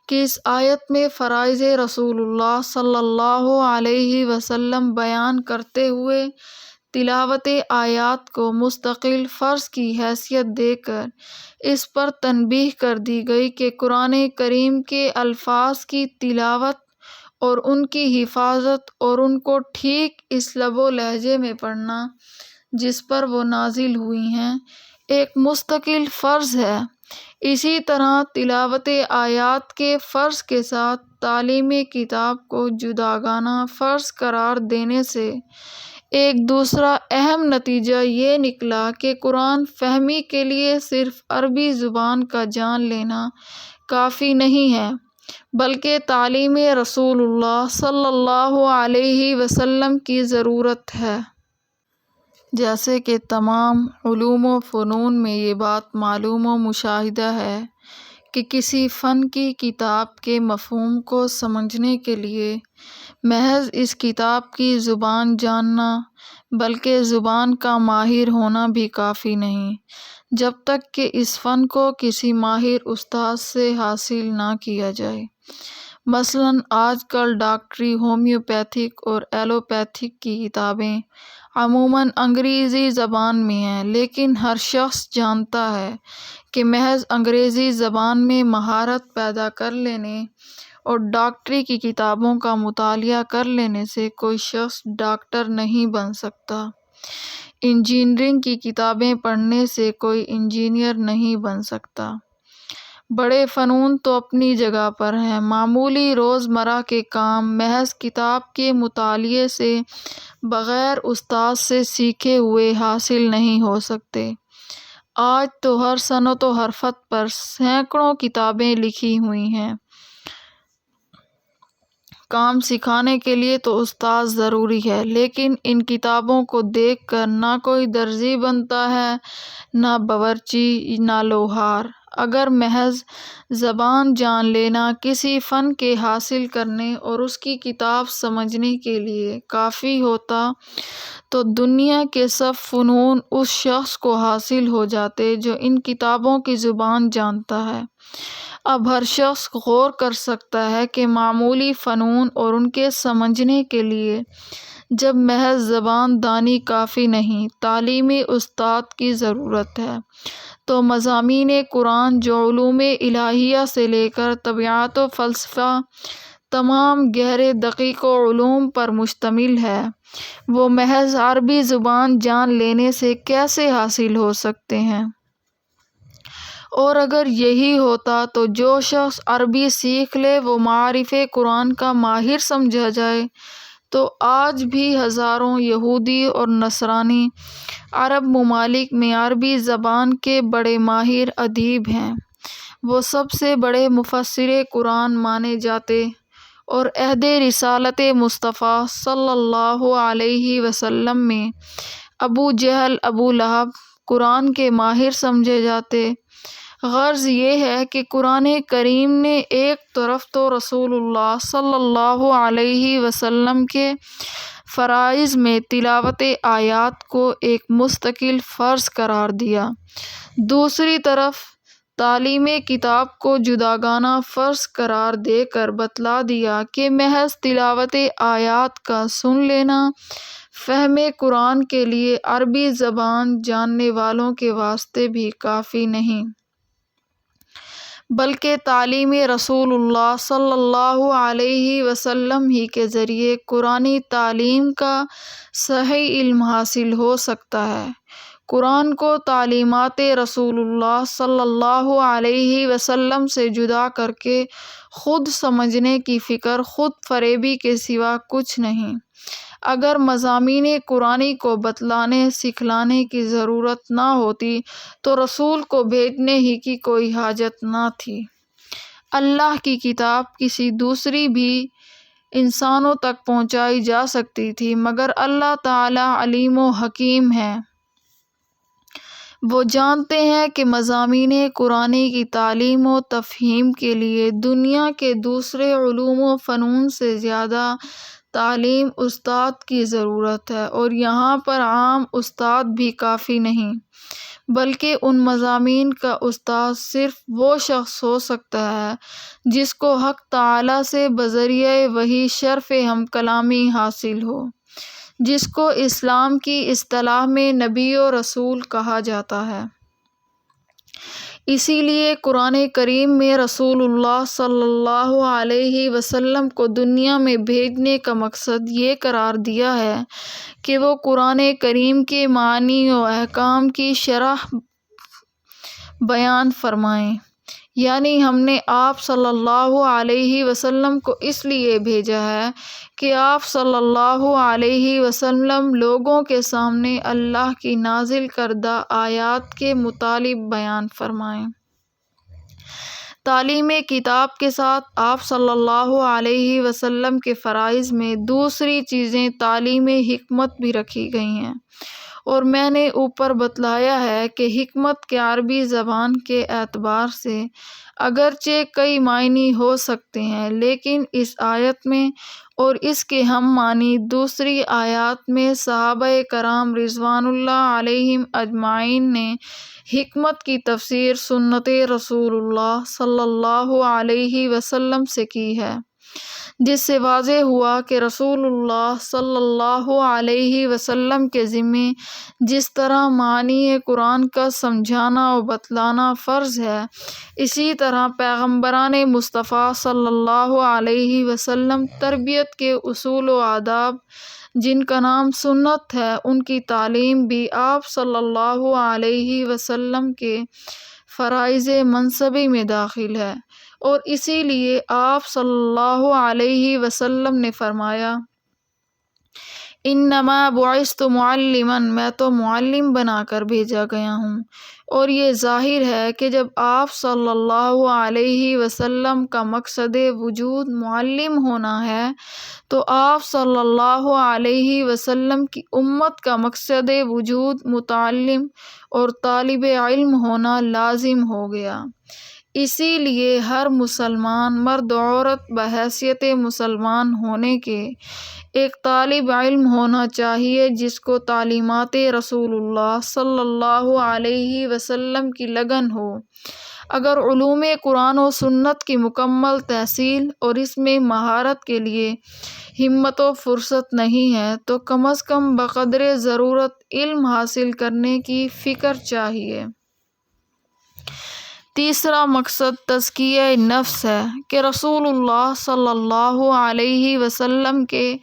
کہ اس آیت میں فرائض رسول اللہ صلی اللہ علیہ وسلم بیان کرتے ہوئے تلاوت آیات کو مستقل فرض کی حیثیت دے کر اس پر تنبیہ کر دی گئی کہ قرآن کریم کے الفاظ کی تلاوت اور ان کی حفاظت اور ان کو ٹھیک اس لب و لہجے میں پڑھنا جس پر وہ نازل ہوئی ہیں ایک مستقل فرض ہے۔ اسی طرح تلاوت آیات کے فرض کے ساتھ تعلیم کتاب کو جداگانہ فرض قرار دینے سے ایک دوسرا اہم نتیجہ یہ نکلا کہ قرآن فہمی کے لیے صرف عربی زبان کا جان لینا کافی نہیں ہے، بلکہ تعلیم رسول اللہ صلی اللہ علیہ وسلم کی ضرورت ہے۔ جیسے کہ تمام علوم و فنون میں یہ بات معلوم و مشاہدہ ہے کہ کسی فن کی کتاب کے مفہوم کو سمجھنے کے لیے محض اس کتاب کی زبان جاننا بلکہ زبان کا ماہر ہونا بھی کافی نہیں، جب تک کہ اس فن کو کسی ماہر استاد سے حاصل نہ کیا جائے۔ مثلاً آج کل ڈاکٹری، ہومیوپیتھک اور ایلوپیتھک کی کتابیں عموماً انگریزی زبان میں ہیں، لیکن ہر شخص جانتا ہے کہ محض انگریزی زبان میں مہارت پیدا کر لینے اور ڈاکٹری کی کتابوں کا مطالعہ کر لینے سے کوئی شخص ڈاکٹر نہیں بن سکتا۔ انجینئرنگ کی کتابیں پڑھنے سے کوئی انجینئر نہیں بن سکتا۔ بڑے فنون تو اپنی جگہ پر ہیں، معمولی روزمرہ کے کام محض کتاب کے مطالعے سے بغیر استاد سے سیکھے ہوئے حاصل نہیں ہو سکتے۔ آج تو ہر صنعت و حرفت پر سینکڑوں کتابیں لکھی ہوئی ہیں۔ کام سکھانے کے لیے تو استاد ضروری ہے، لیکن ان کتابوں کو دیکھ کر نہ کوئی درزی بنتا ہے، نہ باورچی، نہ لوہار۔ اگر محض زبان جان لینا کسی فن کے حاصل کرنے اور اس کی کتاب سمجھنے کے لیے کافی ہوتا تو دنیا کے سب فنون اس شخص کو حاصل ہو جاتے جو ان کتابوں کی زبان جانتا ہے۔ اب ہر شخص غور کر سکتا ہے کہ معمولی فنون اور ان کے سمجھنے کے لیے جب محض زبان دانی کافی نہیں، تعلیمی استاد کی ضرورت ہے، تو مضامین قرآن جو علوم الہیہ سے لے کر طبیعت و فلسفہ تمام گہرے دقیق علوم پر مشتمل ہے، وہ محض عربی زبان جان لینے سے کیسے حاصل ہو سکتے ہیں؟ اور اگر یہی ہوتا تو جو شخص عربی سیکھ لے وہ معارف قرآن کا ماہر سمجھا جائے۔ تو آج بھی ہزاروں یہودی اور نصرانی عرب ممالک میں عربی زبان کے بڑے ماہر ادیب ہیں، وہ سب سے بڑے مفسر قرآن مانے جاتے اور عہد رسالت مصطفیٰ صلی اللہ علیہ وسلم میں ابو جہل، ابو لہب قرآن کے ماہر سمجھے جاتے۔ غرض یہ ہے کہ قرآن کریم نے ایک طرف تو رسول اللہ صلی اللہ علیہ وسلم کے فرائض میں تلاوت آیات کو ایک مستقل فرض قرار دیا، دوسری طرف تعلیم کتاب کو جداگانہ فرض قرار دے کر بتلا دیا کہ محض تلاوت آیات کا سن لینا فہم قرآن کے لیے عربی زبان جاننے والوں کے واسطے بھی کافی نہیں، بلکہ تعلیم رسول اللہ صلی اللہ علیہ وسلم ہی کے ذریعے قرآنی تعلیم کا صحیح علم حاصل ہو سکتا ہے۔ قرآن کو تعلیمات رسول اللہ صلی اللہ علیہ وسلم سے جدا کر کے خود سمجھنے کی فکر خود فریبی کے سوا کچھ نہیں۔ اگر مضامین قرآنی کو بتلانے سکھلانے کی ضرورت نہ ہوتی تو رسول کو بھیجنے ہی کی کوئی حاجت نہ تھی۔ اللہ کی کتاب کسی دوسری بھی انسانوں تک پہنچائی جا سکتی تھی، مگر اللہ تعالی علیم و حکیم ہے، وہ جانتے ہیں کہ مضامین قرآنی کی تعلیم و تفہیم کے لیے دنیا کے دوسرے علوم و فنون سے زیادہ تعلیم استاد کی ضرورت ہے، اور یہاں پر عام استاد بھی کافی نہیں، بلکہ ان مضامین کا استاد صرف وہ شخص ہو سکتا ہے جس کو حق تعالی سے بذریعہ وحی شرف ہم کلامی حاصل ہو، جس کو اسلام کی اصطلاح میں نبی و رسول کہا جاتا ہے۔ اسی لیے قرآن کریم میں رسول اللہ صلی اللہ علیہ وسلم کو دنیا میں بھیجنے کا مقصد یہ قرار دیا ہے کہ وہ قرآن کریم کے معانی و احکام کی شرح بیان فرمائیں، یعنی ہم نے آپ صلی اللہ علیہ وسلم کو اس لیے بھیجا ہے کہ آپ صلی اللہ علیہ وسلم لوگوں کے سامنے اللہ کی نازل کردہ آیات کے مطالب بیان فرمائیں۔ تعلیم کتاب کے ساتھ آپ صلی اللہ علیہ وسلم کے فرائض میں دوسری چیزیں تعلیم حکمت بھی رکھی گئی ہیں، اور میں نے اوپر بتلایا ہے کہ حکمت کے عربی زبان کے اعتبار سے اگرچہ کئی معنی ہو سکتے ہیں، لیکن اس آیت میں اور اس کے ہم معنی دوسری آیات میں صحابہ کرام رضوان اللہ علیہم اجمعین نے حکمت کی تفسیر سنت رسول اللہ صلی اللہ علیہ وسلم سے کی ہے، جس سے واضح ہوا کہ رسول اللہ صلی اللہ علیہ وسلم کے ذمے جس طرح معانی قرآن کا سمجھانا و بتلانا فرض ہے، اسی طرح پیغمبران مصطفیٰ صلی اللہ علیہ وسلم تربیت کے اصول و آداب جن کا نام سنت ہے، ان کی تعلیم بھی آپ صلی اللہ علیہ وسلم کے فرائض منصبی میں داخل ہے، اور اسی لیے آپ صلی اللہ علیہ وسلم نے فرمایا، انما بعثت معلما، میں تو معلم بنا کر بھیجا گیا ہوں۔ اور یہ ظاہر ہے کہ جب آپ صلی اللہ علیہ وسلم کا مقصد وجود معلم ہونا ہے تو آپ صلی اللہ علیہ وسلم کی امت کا مقصد وجود متعلم اور طالب علم ہونا لازم ہو گیا۔ اسی لیے ہر مسلمان مرد و عورت بحیثیت مسلمان ہونے کے ایک طالب علم ہونا چاہیے جس کو تعلیمات رسول اللہ صلی اللہ علیہ وسلم کی لگن ہو۔ اگر علوم قرآن و سنت کی مکمل تحصیل اور اس میں مہارت کے لیے ہمت و فرصت نہیں ہے تو کم از کم بقدر ضرورت علم حاصل کرنے کی فکر چاہیے۔ تیسرا مقصد تزکیہ نفس ہے کہ رسول اللہ صلی اللہ علیہ وسلم کے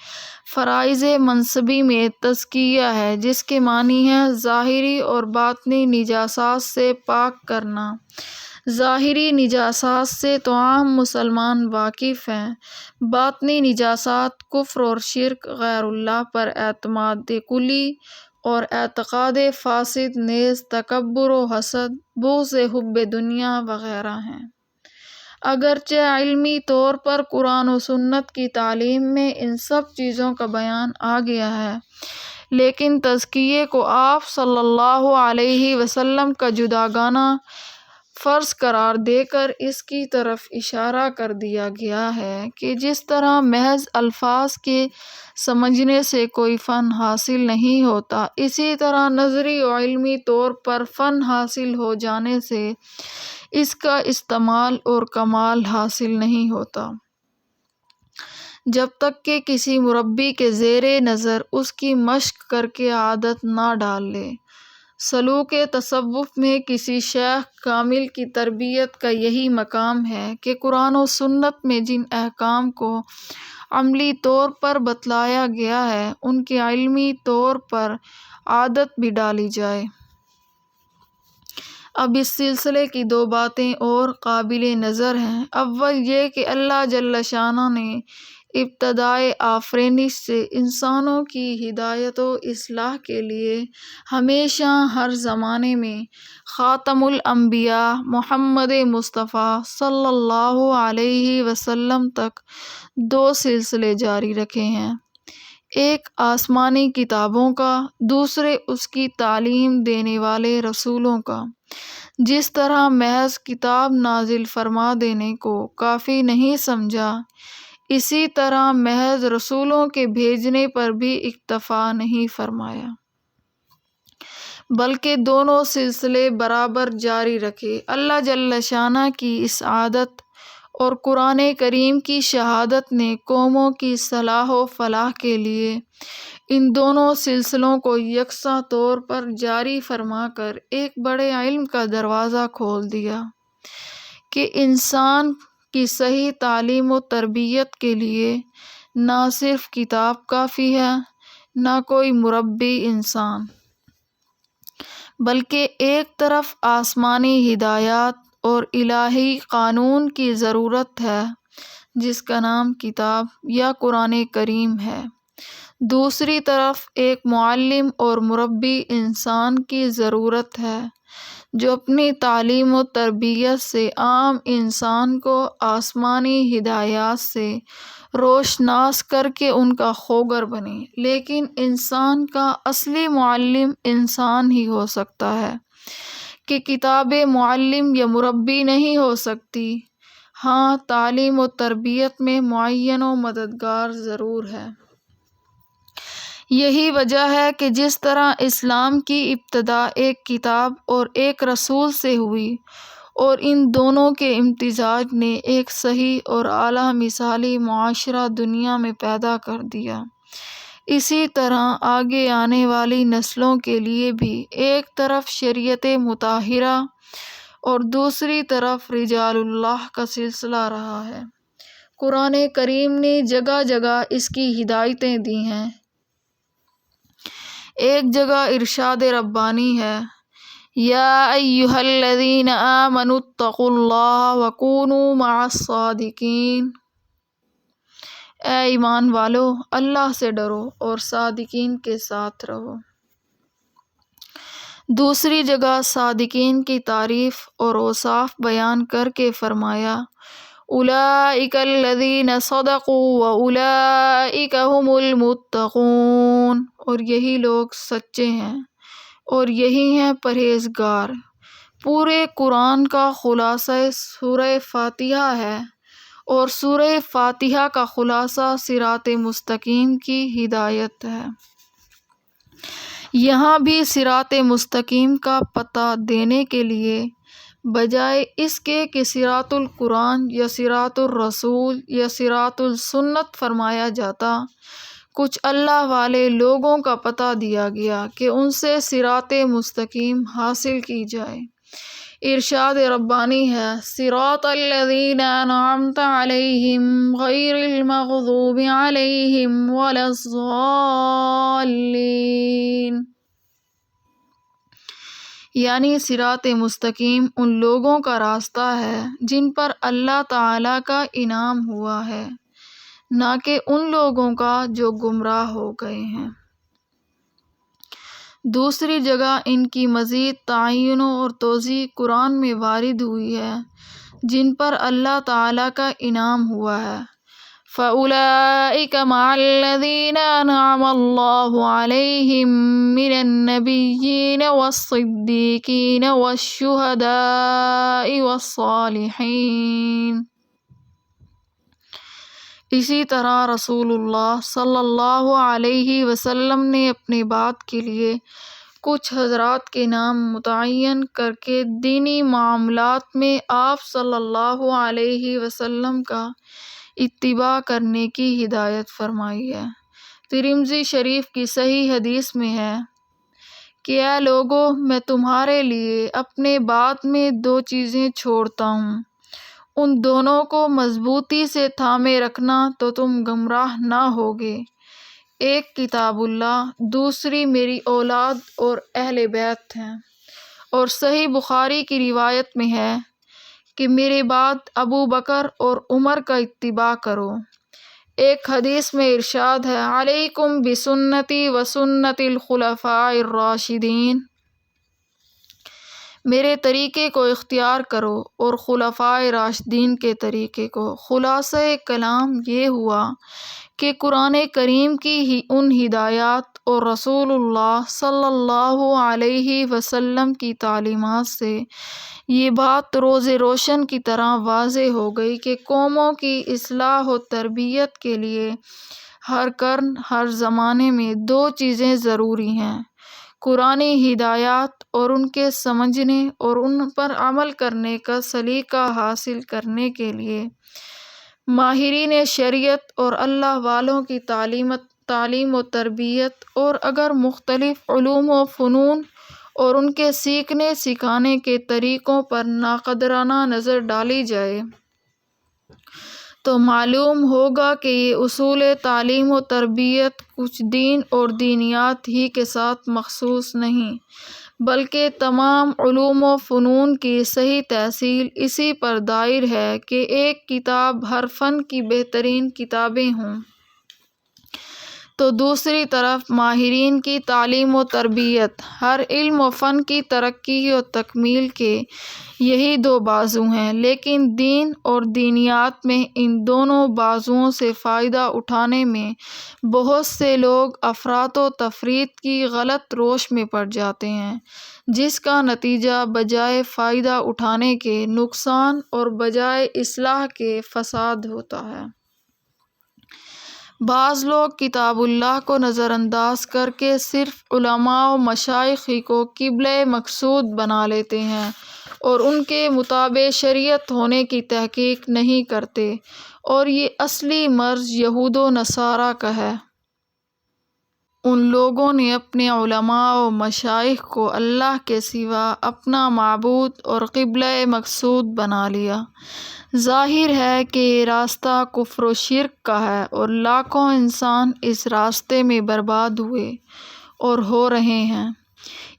فرائض منصبی میں تزکیہ ہے، جس کے معنی ہے ظاہری اور باطنی نجاسات سے پاک کرنا۔ ظاہری نجاسات سے تو عام مسلمان واقف ہیں، باطنی نجاسات کفر اور شرک، غیر اللہ پر اعتماد کلی اور اعتقاد فاسد، نیز تکبر و حسد، بغض حب دنیا وغیرہ ہیں۔ اگرچہ علمی طور پر قرآن و سنت کی تعلیم میں ان سب چیزوں کا بیان آ گیا ہے، لیکن تزکیے کو آپ صلی اللہ علیہ وسلم کا جداگانہ فرض قرار دے کر اس کی طرف اشارہ کر دیا گیا ہے کہ جس طرح محض الفاظ کے سمجھنے سے کوئی فن حاصل نہیں ہوتا، اسی طرح نظری و علمی طور پر فن حاصل ہو جانے سے اس کا استعمال اور کمال حاصل نہیں ہوتا۔ جب تک کہ کسی مربی کے زیر نظر اس کی مشق کر کے عادت نہ ڈال لے۔ سلوک تصوف میں کسی شیخ کامل کی تربیت کا یہی مقام ہے کہ قرآن و سنت میں جن احکام کو عملی طور پر بتلایا گیا ہے ان کی علمی طور پر عادت بھی ڈالی جائے۔ اب اس سلسلے کی دو باتیں اور قابل نظر ہیں۔ اول یہ کہ اللہ جل شانہ نے ابتدائے آفرینش سے انسانوں کی ہدایت و اصلاح کے لیے ہمیشہ ہر زمانے میں خاتم الانبیاء محمد مصطفیٰ صلی اللہ علیہ وسلم تک دو سلسلے جاری رکھے ہیں، ایک آسمانی کتابوں کا، دوسرے اس کی تعلیم دینے والے رسولوں کا۔ جس طرح محض کتاب نازل فرما دینے کو کافی نہیں سمجھا، اسی طرح محض رسولوں کے بھیجنے پر بھی اکتفا نہیں فرمایا، بلکہ دونوں سلسلے برابر جاری رکھے۔ اللہ جل شانہ کی اس عادت اور قرآن کریم کی شہادت نے قوموں کی صلاح و فلاح کے لیے ان دونوں سلسلوں کو یکساں طور پر جاری فرما کر ایک بڑے علم کا دروازہ کھول دیا کہ انسان کی صحیح تعلیم و تربیت کے لیے نہ صرف کتاب کافی ہے، نہ کوئی مربی انسان، بلکہ ایک طرف آسمانی ہدایات اور الہی قانون کی ضرورت ہے جس کا نام کتاب یا قرآن کریم ہے، دوسری طرف ایک معلم اور مربی انسان کی ضرورت ہے جو اپنی تعلیم و تربیت سے عام انسان کو آسمانی ہدایات سے روشناس کر کے ان کا خوگر بنے۔ لیکن انسان کا اصلی معلم انسان ہی ہو سکتا ہے کہ کتاب معلم یا مربی نہیں ہو سکتی۔ ہاں، تعلیم و تربیت میں معین و مددگار ضرور ہے۔ یہی وجہ ہے کہ جس طرح اسلام کی ابتدا ایک کتاب اور ایک رسول سے ہوئی اور ان دونوں کے امتزاج نے ایک صحیح اور اعلیٰ مثالی معاشرہ دنیا میں پیدا کر دیا، اسی طرح آگے آنے والی نسلوں کے لیے بھی ایک طرف شریعت مطہرہ اور دوسری طرف رجال اللہ کا سلسلہ رہا ہے۔ قرآن کریم نے جگہ جگہ اس کی ہدایتیں دی ہیں۔ ایک جگہ ارشاد ربانی ہے، یا ایھا الذین آمنوا اتقوا اللہ وکونوا مع الصادقین۔ اے ایمان والو، اللہ سے ڈرو اور صادقین کے ساتھ رہو۔ دوسری جگہ صادقین کی تعریف اور اوصاف بیان کر کے فرمایا اولئک الذین صدقوا واولئک هم المتقون، اور یہی لوگ سچے ہیں اور یہی ہیں پرہیزگار۔ پورے قرآن کا خلاصہ سورہ فاتحہ ہے اور سورہ فاتحہ کا خلاصہ صراط مستقیم کی ہدایت ہے۔ یہاں بھی صراط مستقیم کا پتہ دینے کے لیے بجائے اس کے کہ صراط القرآن یا صراط الرسول یا صراط السنت فرمایا جاتا، کچھ اللہ والے لوگوں کا پتہ دیا گیا کہ ان سے صراط مستقیم حاصل کی جائے۔ ارشاد ربانی ہے صراط الذین انعمت علیہم غیر المغضوب علیہم ولا الضالین، یعنی صراط مستقیم ان لوگوں کا راستہ ہے جن پر اللہ تعالیٰ کا انعام ہوا ہے، نہ کہ ان لوگوں کا جو گمراہ ہو گئے ہیں۔ دوسری جگہ ان کی مزید تعین اور توضیح قرآن میں وارد ہوئی ہے جن پر اللہ تعالیٰ کا انعام ہوا ہے۔ فَأُولَئِكَ مَعَ الَّذِينَ أَنْعَمَ اللَّهُ عَلَيْهِمْ مِنَ النَّبِيِّينَ وَالصِّدِّيقِينَ وَالشُّهَدَاءِ وَالصَّالِحِينَ۔ اسی طرح رسول اللہ صلی اللہ علیہ وسلم نے اپنے بات کے لیے کچھ حضرات کے نام متعین کر کے دینی معاملات میں آپ صلی اللہ علیہ وسلم کا اتباع کرنے کی ہدایت فرمائی ہے۔ ترمذی شریف کی صحیح حدیث میں ہے کہ اے لوگو، میں تمہارے لیے اپنے بات میں دو چیزیں چھوڑتا ہوں، ان دونوں کو مضبوطی سے تھامے رکھنا تو تم گمراہ نہ ہوگے، ایک کتاب اللہ، دوسری میری اولاد اور اہل بیت ہیں۔ اور صحیح بخاری کی روایت میں ہے کہ میرے بعد ابو بکر اور عمر کا اتباع کرو۔ ایک حدیث میں ارشاد ہے علیکم بسنتی وسنت الخلفاء الراشدین، میرے طریقے کو اختیار کرو اور خلفاء راشدین کے طریقے کو۔ خلاصہ کلام یہ ہوا کہ قرآن کریم کی ان ہدایات اور رسول اللہ صلی اللہ علیہ وسلم کی تعلیمات سے یہ بات روز روشن کی طرح واضح ہو گئی کہ قوموں کی اصلاح و تربیت کے لیے ہر قرن، ہر زمانے میں دو چیزیں ضروری ہیں: قرآنی ہدایات اور ان کے سمجھنے اور ان پر عمل کرنے کا سلیقہ حاصل کرنے کے لیے ماہرین شریعت اور اللہ والوں کی تعلیم و تربیت، اور اگر مختلف علوم و فنون اور ان کے سیکھنے سکھانے کے طریقوں پر ناقدرانہ نظر ڈالی جائے تو معلوم ہوگا کہ یہ اصول تعلیم و تربیت کچھ دین اور دینیات ہی کے ساتھ مخصوص نہیں، بلکہ تمام علوم و فنون کی صحیح تحصیل اسی پر دائر ہے کہ ایک کتاب ہر فن کی بہترین کتابیں ہوں، تو دوسری طرف ماہرین کی تعلیم و تربیت ہر علم و فن کی ترقی و تکمیل کے یہی دو بازو ہیں۔ لیکن دین اور دینیات میں ان دونوں بازوؤں سے فائدہ اٹھانے میں بہت سے لوگ افراط و تفریط کی غلط روش میں پڑ جاتے ہیں، جس کا نتیجہ بجائے فائدہ اٹھانے کے نقصان اور بجائے اصلاح کے فساد ہوتا ہے۔ بعض لوگ کتاب اللہ کو نظر انداز کر کے صرف علماء و مشائخ ہی کو قبلہ مقصود بنا لیتے ہیں اور ان کے متابع شریعت ہونے کی تحقیق نہیں کرتے، اور یہ اصلی مرض یہود و نصارہ کا ہے۔ ان لوگوں نے اپنے علماء و مشائخ کو اللہ کے سوا اپنا معبود اور قبلہ مقصود بنا لیا۔ ظاہر ہے کہ یہ راستہ کفر و شرک کا ہے اور لاکھوں انسان اس راستے میں برباد ہوئے اور ہو رہے ہیں۔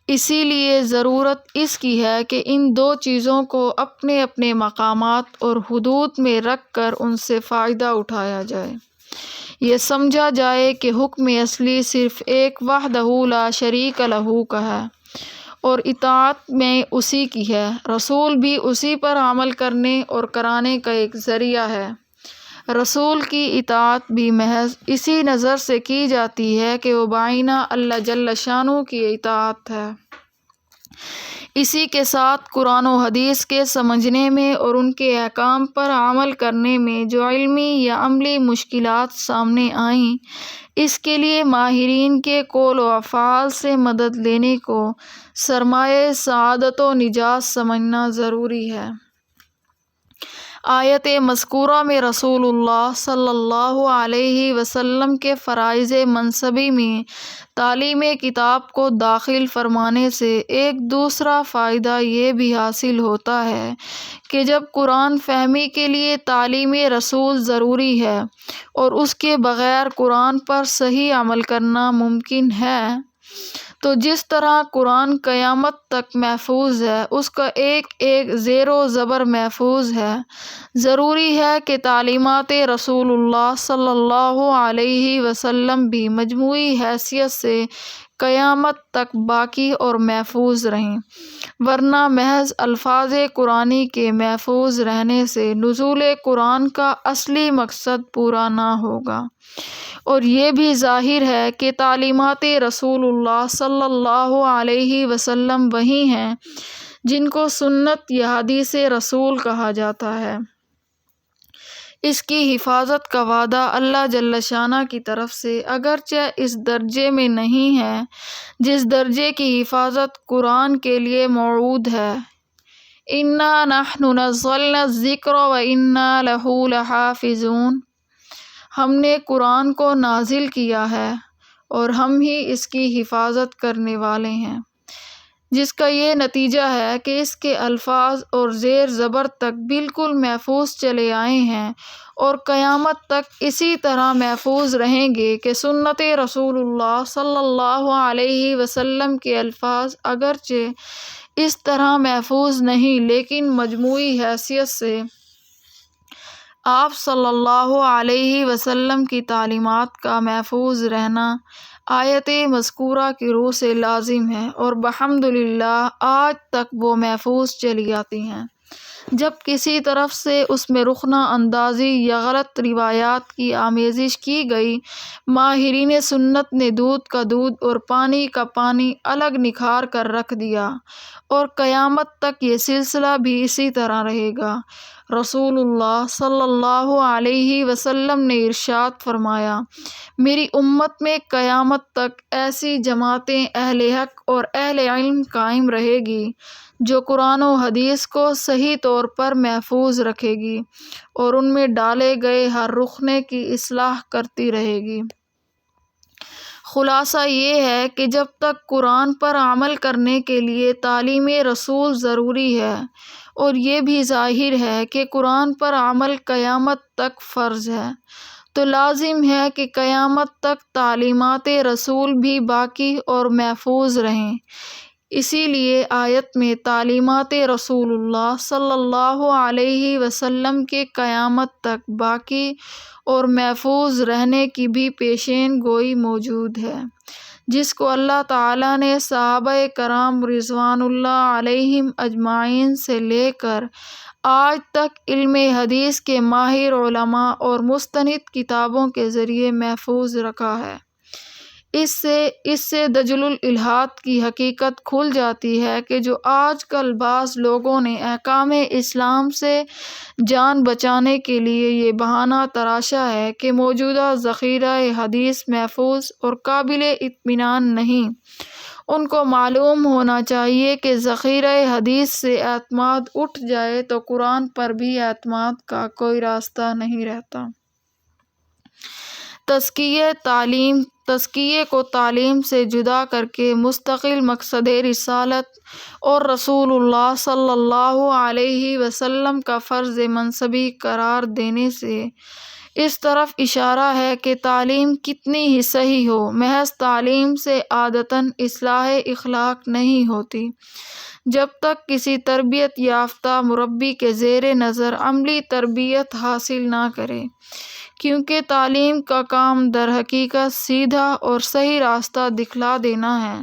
اسی لیے ضرورت اس کی ہے کہ ان دو چیزوں کو اپنے اپنے مقامات اور حدود میں رکھ کر ان سے فائدہ اٹھایا جائے۔ یہ سمجھا جائے کہ حکم اصلی صرف ایک وحدہ لا شریک لہ کا ہے اور اطاعت میں اسی کی ہے۔ رسول بھی اسی پر عمل کرنے اور کرانے کا ایک ذریعہ ہے۔ رسول کی اطاعت بھی محض اسی نظر سے کی جاتی ہے کہ وہ بائینہ اللہ جل شانہ کی اطاعت ہے۔ اسی کے ساتھ قرآن و حدیث کے سمجھنے میں اور ان کے احکام پر عمل کرنے میں جو علمی یا عملی مشکلات سامنے آئیں، اس کے لیے ماہرین کے قول و افعال سے مدد لینے کو سرمایہ سعادت و نجات سمجھنا ضروری ہے۔ آیت مذکورہ میں رسول اللہ صلی اللہ علیہ وسلم کے فرائض منصبی میں تعلیم کتاب کو داخل فرمانے سے ایک دوسرا فائدہ یہ بھی حاصل ہوتا ہے کہ جب قرآن فہمی کے لیے تعلیم رسول ضروری ہے اور اس کے بغیر قرآن پر صحیح عمل کرنا ممکن ہے، تو جس طرح قرآن قیامت تک محفوظ ہے، اس کا ایک ایک زیر و زبر محفوظ ہے، ضروری ہے کہ تعلیمات رسول اللہ صلی اللہ علیہ وسلم بھی مجموعی حیثیت سے قیامت تک باقی اور محفوظ رہیں، ورنہ محض الفاظ قرآنی کے محفوظ رہنے سے نزول قرآن کا اصلی مقصد پورا نہ ہوگا۔ اور یہ بھی ظاہر ہے کہ تعلیمات رسول اللہ صلی اللہ علیہ وسلم وہی ہیں جن کو سنت یا حدیث رسول کہا جاتا ہے۔ اس کی حفاظت کا وعدہ اللہ جل شانہ کی طرف سے اگرچہ اس درجے میں نہیں ہے جس درجے کی حفاظت قرآن کے لیے موعود ہے۔ اِنَّا نَحْنُ نَزَّلْنَا الذِّكْرَ وَإِنَّا لَهُ لَحَافِظُونَ، ہم نے قرآن کو نازل کیا ہے اور ہم ہی اس کی حفاظت کرنے والے ہیں، جس کا یہ نتیجہ ہے کہ اس کے الفاظ اور زیر زبر تک بالکل محفوظ چلے آئے ہیں اور قیامت تک اسی طرح محفوظ رہیں گے کہ سنت رسول اللہ صلی اللہ علیہ وسلم کے الفاظ اگرچہ اس طرح محفوظ نہیں لیکن مجموعی حیثیت سے آپ صلی اللہ علیہ وسلم کی تعلیمات کا محفوظ رہنا آیت مذکورہ کی روح سے لازم ہے اور بحمدللہ آج تک وہ محفوظ چلی آتی ہیں۔ جب کسی طرف سے اس میں رخنہ اندازی یا غلط روایات کی آمیزش کی گئی، ماہرین سنت نے دودھ کا دودھ اور پانی کا پانی الگ نکھار کر رکھ دیا اور قیامت تک یہ سلسلہ بھی اسی طرح رہے گا۔ رسول اللہ صلی اللہ علیہ وسلم نے ارشاد فرمایا، میری امت میں قیامت تک ایسی جماعتیں اہل حق اور اہل علم قائم رہے گی جو قرآن و حدیث کو صحیح طور پر محفوظ رکھے گی اور ان میں ڈالے گئے ہر رخنے کی اصلاح کرتی رہے گی۔ خلاصہ یہ ہے کہ جب تک قرآن پر عمل کرنے کے لیے تعلیم رسول ضروری ہے اور یہ بھی ظاہر ہے کہ قرآن پر عمل قیامت تک فرض ہے، تو لازم ہے کہ قیامت تک تعلیمات رسول بھی باقی اور محفوظ رہیں۔ اسی لیے آیت میں تعلیمات رسول اللہ صلی اللہ علیہ وسلم کے قیامت تک باقی اور محفوظ رہنے کی بھی پیشین گوئی موجود ہے، جس کو اللہ تعالیٰ نے صحابہ کرام رضوان اللہ علیہم اجمعین سے لے کر آج تک علم حدیث کے ماہر علماء اور مستند کتابوں کے ذریعے محفوظ رکھا ہے۔ اس سے دجل الالحاد کی حقیقت کھل جاتی ہے کہ جو آج کل بعض لوگوں نے احکام اسلام سے جان بچانے کے لیے یہ بہانہ تراشا ہے کہ موجودہ ذخیرہ حدیث محفوظ اور قابل اطمینان نہیں، ان کو معلوم ہونا چاہیے کہ ذخیرہ حدیث سے اعتماد اٹھ جائے تو قرآن پر بھی اعتماد کا کوئی راستہ نہیں رہتا۔ تزکیے کو تعلیم سے جدا کر کے مستقل مقصد رسالت اور رسول اللہ صلی اللہ علیہ وسلم کا فرض منصبی قرار دینے سے اس طرف اشارہ ہے کہ تعلیم کتنی ہی صحیح ہو، محض تعلیم سے عادتاً اصلاح اخلاق نہیں ہوتی جب تک کسی تربیت یافتہ مربی کے زیر نظر عملی تربیت حاصل نہ کرے، کیونکہ تعلیم کا کام در حقیقت سیدھا اور صحیح راستہ دکھلا دینا ہے،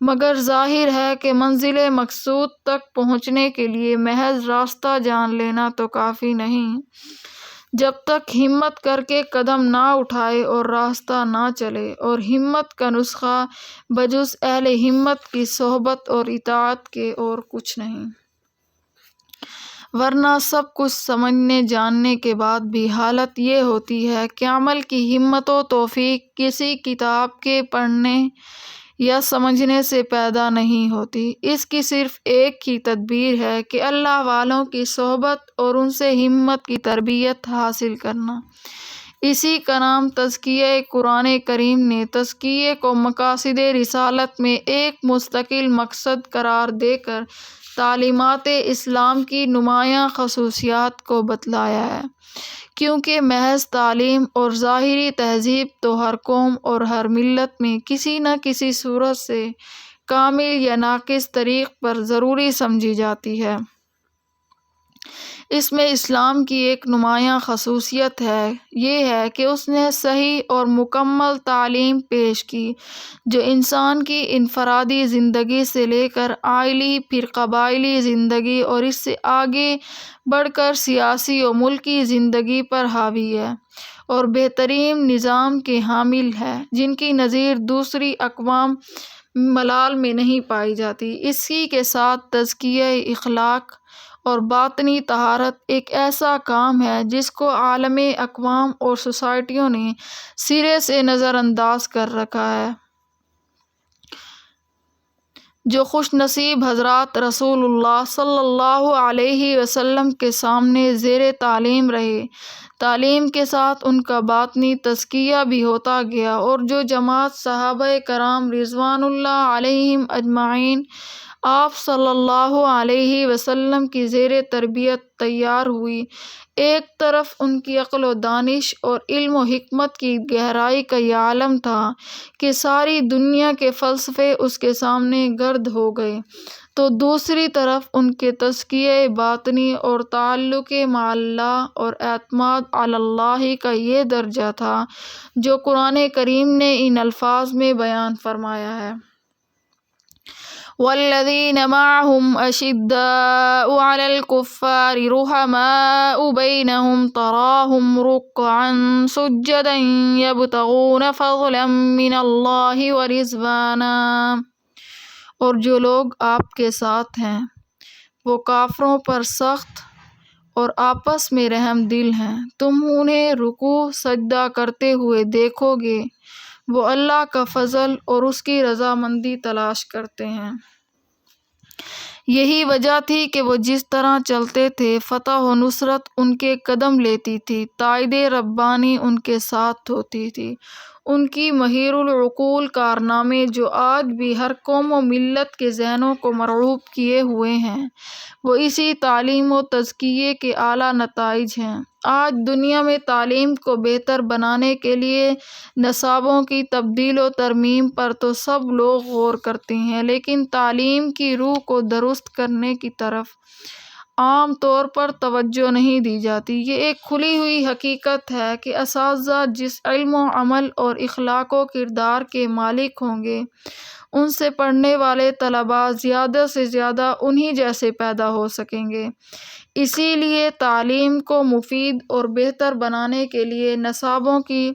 مگر ظاہر ہے کہ منزل مقصود تک پہنچنے کے لیے محض راستہ جان لینا تو کافی نہیں۔ جب تک ہمت کر کے قدم نہ اٹھائے اور راستہ نہ چلے، اور ہمت کا نسخہ بجز اہل ہمت کی صحبت اور اطاعت کے اور کچھ نہیں۔ ورنہ سب کچھ سمجھنے جاننے کے بعد بھی حالت یہ ہوتی ہے کہ عمل کی ہمت و توفیق کسی کتاب کے پڑھنے یا سمجھنے سے پیدا نہیں ہوتی۔ اس کی صرف ایک ہی تدبیر ہے کہ اللہ والوں کی صحبت اور ان سے ہمت کی تربیت حاصل کرنا۔ اسی کا نام تزکیہ قرآن کریم نے تزکیے کو مقاصد رسالت میں ایک مستقل مقصد قرار دے کر تعلیمات اسلام کی نمایاں خصوصیات کو بتلایا ہے، کیونکہ محض تعلیم اور ظاہری تہذیب تو ہر قوم اور ہر ملت میں کسی نہ کسی صورت سے کامل یا ناقص طریق پر ضروری سمجھی جاتی ہے۔ اس میں اسلام کی ایک نمایاں خصوصیت ہے، یہ ہے کہ اس نے صحیح اور مکمل تعلیم پیش کی جو انسان کی انفرادی زندگی سے لے کر عائلی، پھر قبائلی زندگی اور اس سے آگے بڑھ کر سیاسی و ملکی زندگی پر حاوی ہے، اور بہترین نظام کے حامل ہے جن کی نظیر دوسری اقوام ملال میں نہیں پائی جاتی۔ اسی کے ساتھ تزکیہ اخلاق اور باطنی طہارت ایک ایسا کام ہے جس کو عالم اقوام اور سوسائٹیوں نے سرے سے نظر انداز کر رکھا ہے۔ جو خوش نصیب حضرات رسول اللہ صلی اللہ علیہ وسلم کے سامنے زیر تعلیم رہے، تعلیم کے ساتھ ان کا باطنی تزکیہ بھی ہوتا گیا، اور جو جماعت صحابہ کرام رضوان اللہ علیہم اجمعین آپ صلی اللہ علیہ وسلم کی زیر تربیت تیار ہوئی، ایک طرف ان کی عقل و دانش اور علم و حکمت کی گہرائی کا یہ عالم تھا کہ ساری دنیا کے فلسفے اس کے سامنے گرد ہو گئے، تو دوسری طرف ان کے تزکیہ باطنی اور تعلق مع اللہ اور اعتماد علی اللہ کا یہ درجہ تھا جو قرآن کریم نے ان الفاظ میں بیان فرمایا ہے۔ والذین معهم اشداء علی الکفار رحماء بینہم تراہم رکعا سجدا یبتغون فضلا من اللہ ورضوانا، اور جو لوگ آپ کے ساتھ ہیں وہ کافروں پر سخت اور آپس میں رحم دل ہیں، تم انہیں رکوع سجدہ کرتے ہوئے دیکھو گے، وہ اللہ کا فضل اور اس کی رضامندی تلاش کرتے ہیں۔ یہی وجہ تھی کہ وہ جس طرح چلتے تھے فتح و نصرت ان کے قدم لیتی تھی، تائید ربانی ان کے ساتھ ہوتی تھی۔ ان کی مہیر العقول کارنامے جو آج بھی ہر قوم و ملت کے ذہنوں کو مرعوب کیے ہوئے ہیں، وہ اسی تعلیم و تزکیے کے اعلیٰ نتائج ہیں۔ آج دنیا میں تعلیم کو بہتر بنانے کے لیے نصابوں کی تبدیل و ترمیم پر تو سب لوگ غور کرتے ہیں، لیکن تعلیم کی روح کو درست کرنے کی طرف عام طور پر توجہ نہیں دی جاتی۔ یہ ایک کھلی ہوئی حقیقت ہے کہ اساتذہ جس علم و عمل اور اخلاق و کردار کے مالک ہوں گے، ان سے پڑھنے والے طلباء زیادہ سے زیادہ انہی جیسے پیدا ہو سکیں گے۔ اسی لیے تعلیم کو مفید اور بہتر بنانے کے لیے نصابوں کی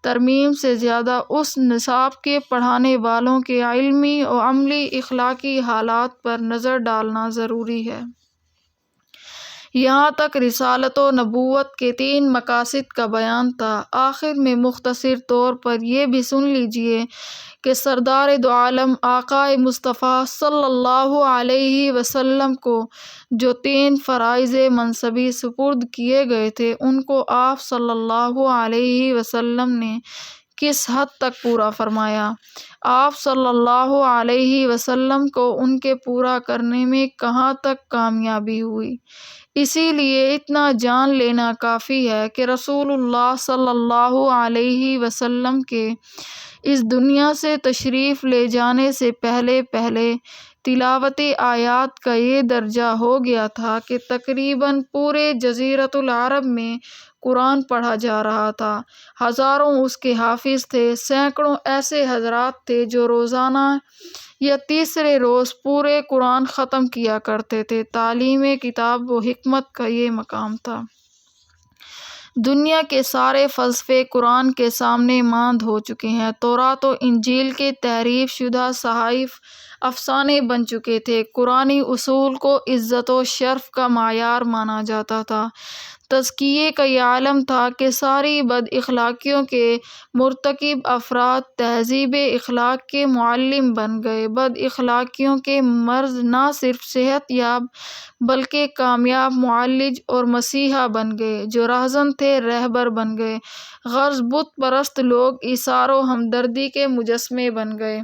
ترمیم سے زیادہ اس نصاب کے پڑھانے والوں کے علمی و عملی اخلاقی حالات پر نظر ڈالنا ضروری ہے۔ یہاں تک رسالت و نبوت کے 3 مقاصد کا بیان تھا، آخر میں مختصر طور پر یہ بھی سن لیجیے کہ سردار دو عالم آقا مصطفیٰ صلی اللہ علیہ وسلم کو جو 3 فرائض منصبی سپرد کیے گئے تھے، ان کو آپ صلی اللہ علیہ وسلم نے کس حد تک پورا فرمایا؟ آپ صلی اللہ علیہ وسلم کو ان کے پورا کرنے میں کہاں تک کامیابی ہوئی؟ اسی لیے اتنا جان لینا کافی ہے کہ رسول اللہ صلی اللہ علیہ وسلم کے اس دنیا سے تشریف لے جانے سے پہلے تلاوت آیات کا یہ درجہ ہو گیا تھا کہ تقریباً پورے جزیرۃ العرب میں قرآن پڑھا جا رہا تھا۔ ہزاروں اس کے حافظ تھے، سینکڑوں ایسے حضرات تھے جو روزانہ یا تیسرے روز پورے قرآن ختم کیا کرتے تھے۔ تعلیم کتاب و حکمت کا یہ مقام تھا۔ دنیا کے سارے فلسفے قرآن کے سامنے ماند ہو چکے ہیں۔ تورات و انجیل کے تحریف شدہ صحائف افسانے بن چکے تھے۔ قرآنی اصول کو عزت و شرف کا معیار مانا جاتا تھا۔ تزکیے کا یہ عالم تھا کہ ساری بد اخلاقیوں کے مرتکب افراد تہذیب اخلاق کے معلم بن گئے۔ بد اخلاقیوں کے مرض نہ صرف صحت یاب بلکہ کامیاب معالج اور مسیحا بن گئے۔ جو راہزن تھے رہبر بن گئے۔ غرض بت پرست لوگ ایثار و ہمدردی کے مجسمے بن گئے۔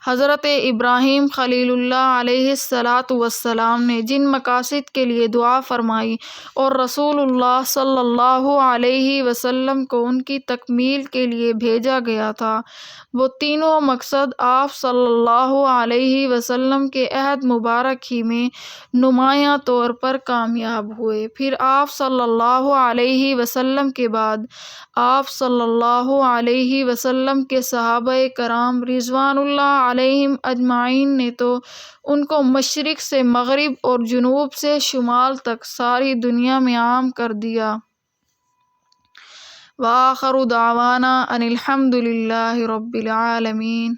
حضرت ابراہیم خلیل اللہ علیہ السلام نے جن مقاصد کے لیے دعا فرمائی اور رسول اللہ صلی اللہ علیہ وسلم کو ان کی تکمیل کے لیے بھیجا گیا تھا، وہ تینوں مقصد آپ صلی اللہ علیہ وسلم کے عہد مبارک ہی میں نمایاں طور پر کامیاب ہوئے۔ پھر آپ صلی اللہ علیہ وسلم کے بعد آپ صلی اللہ علیہ وسلم کے صحابہ کرام رضوان اللہ علیہم اجمعین نے تو ان کو مشرق سے مغرب اور جنوب سے شمال تک ساری دنیا میں عام کر دیا۔ وآخر دعوانا ان الحمد للہ رب العالمین۔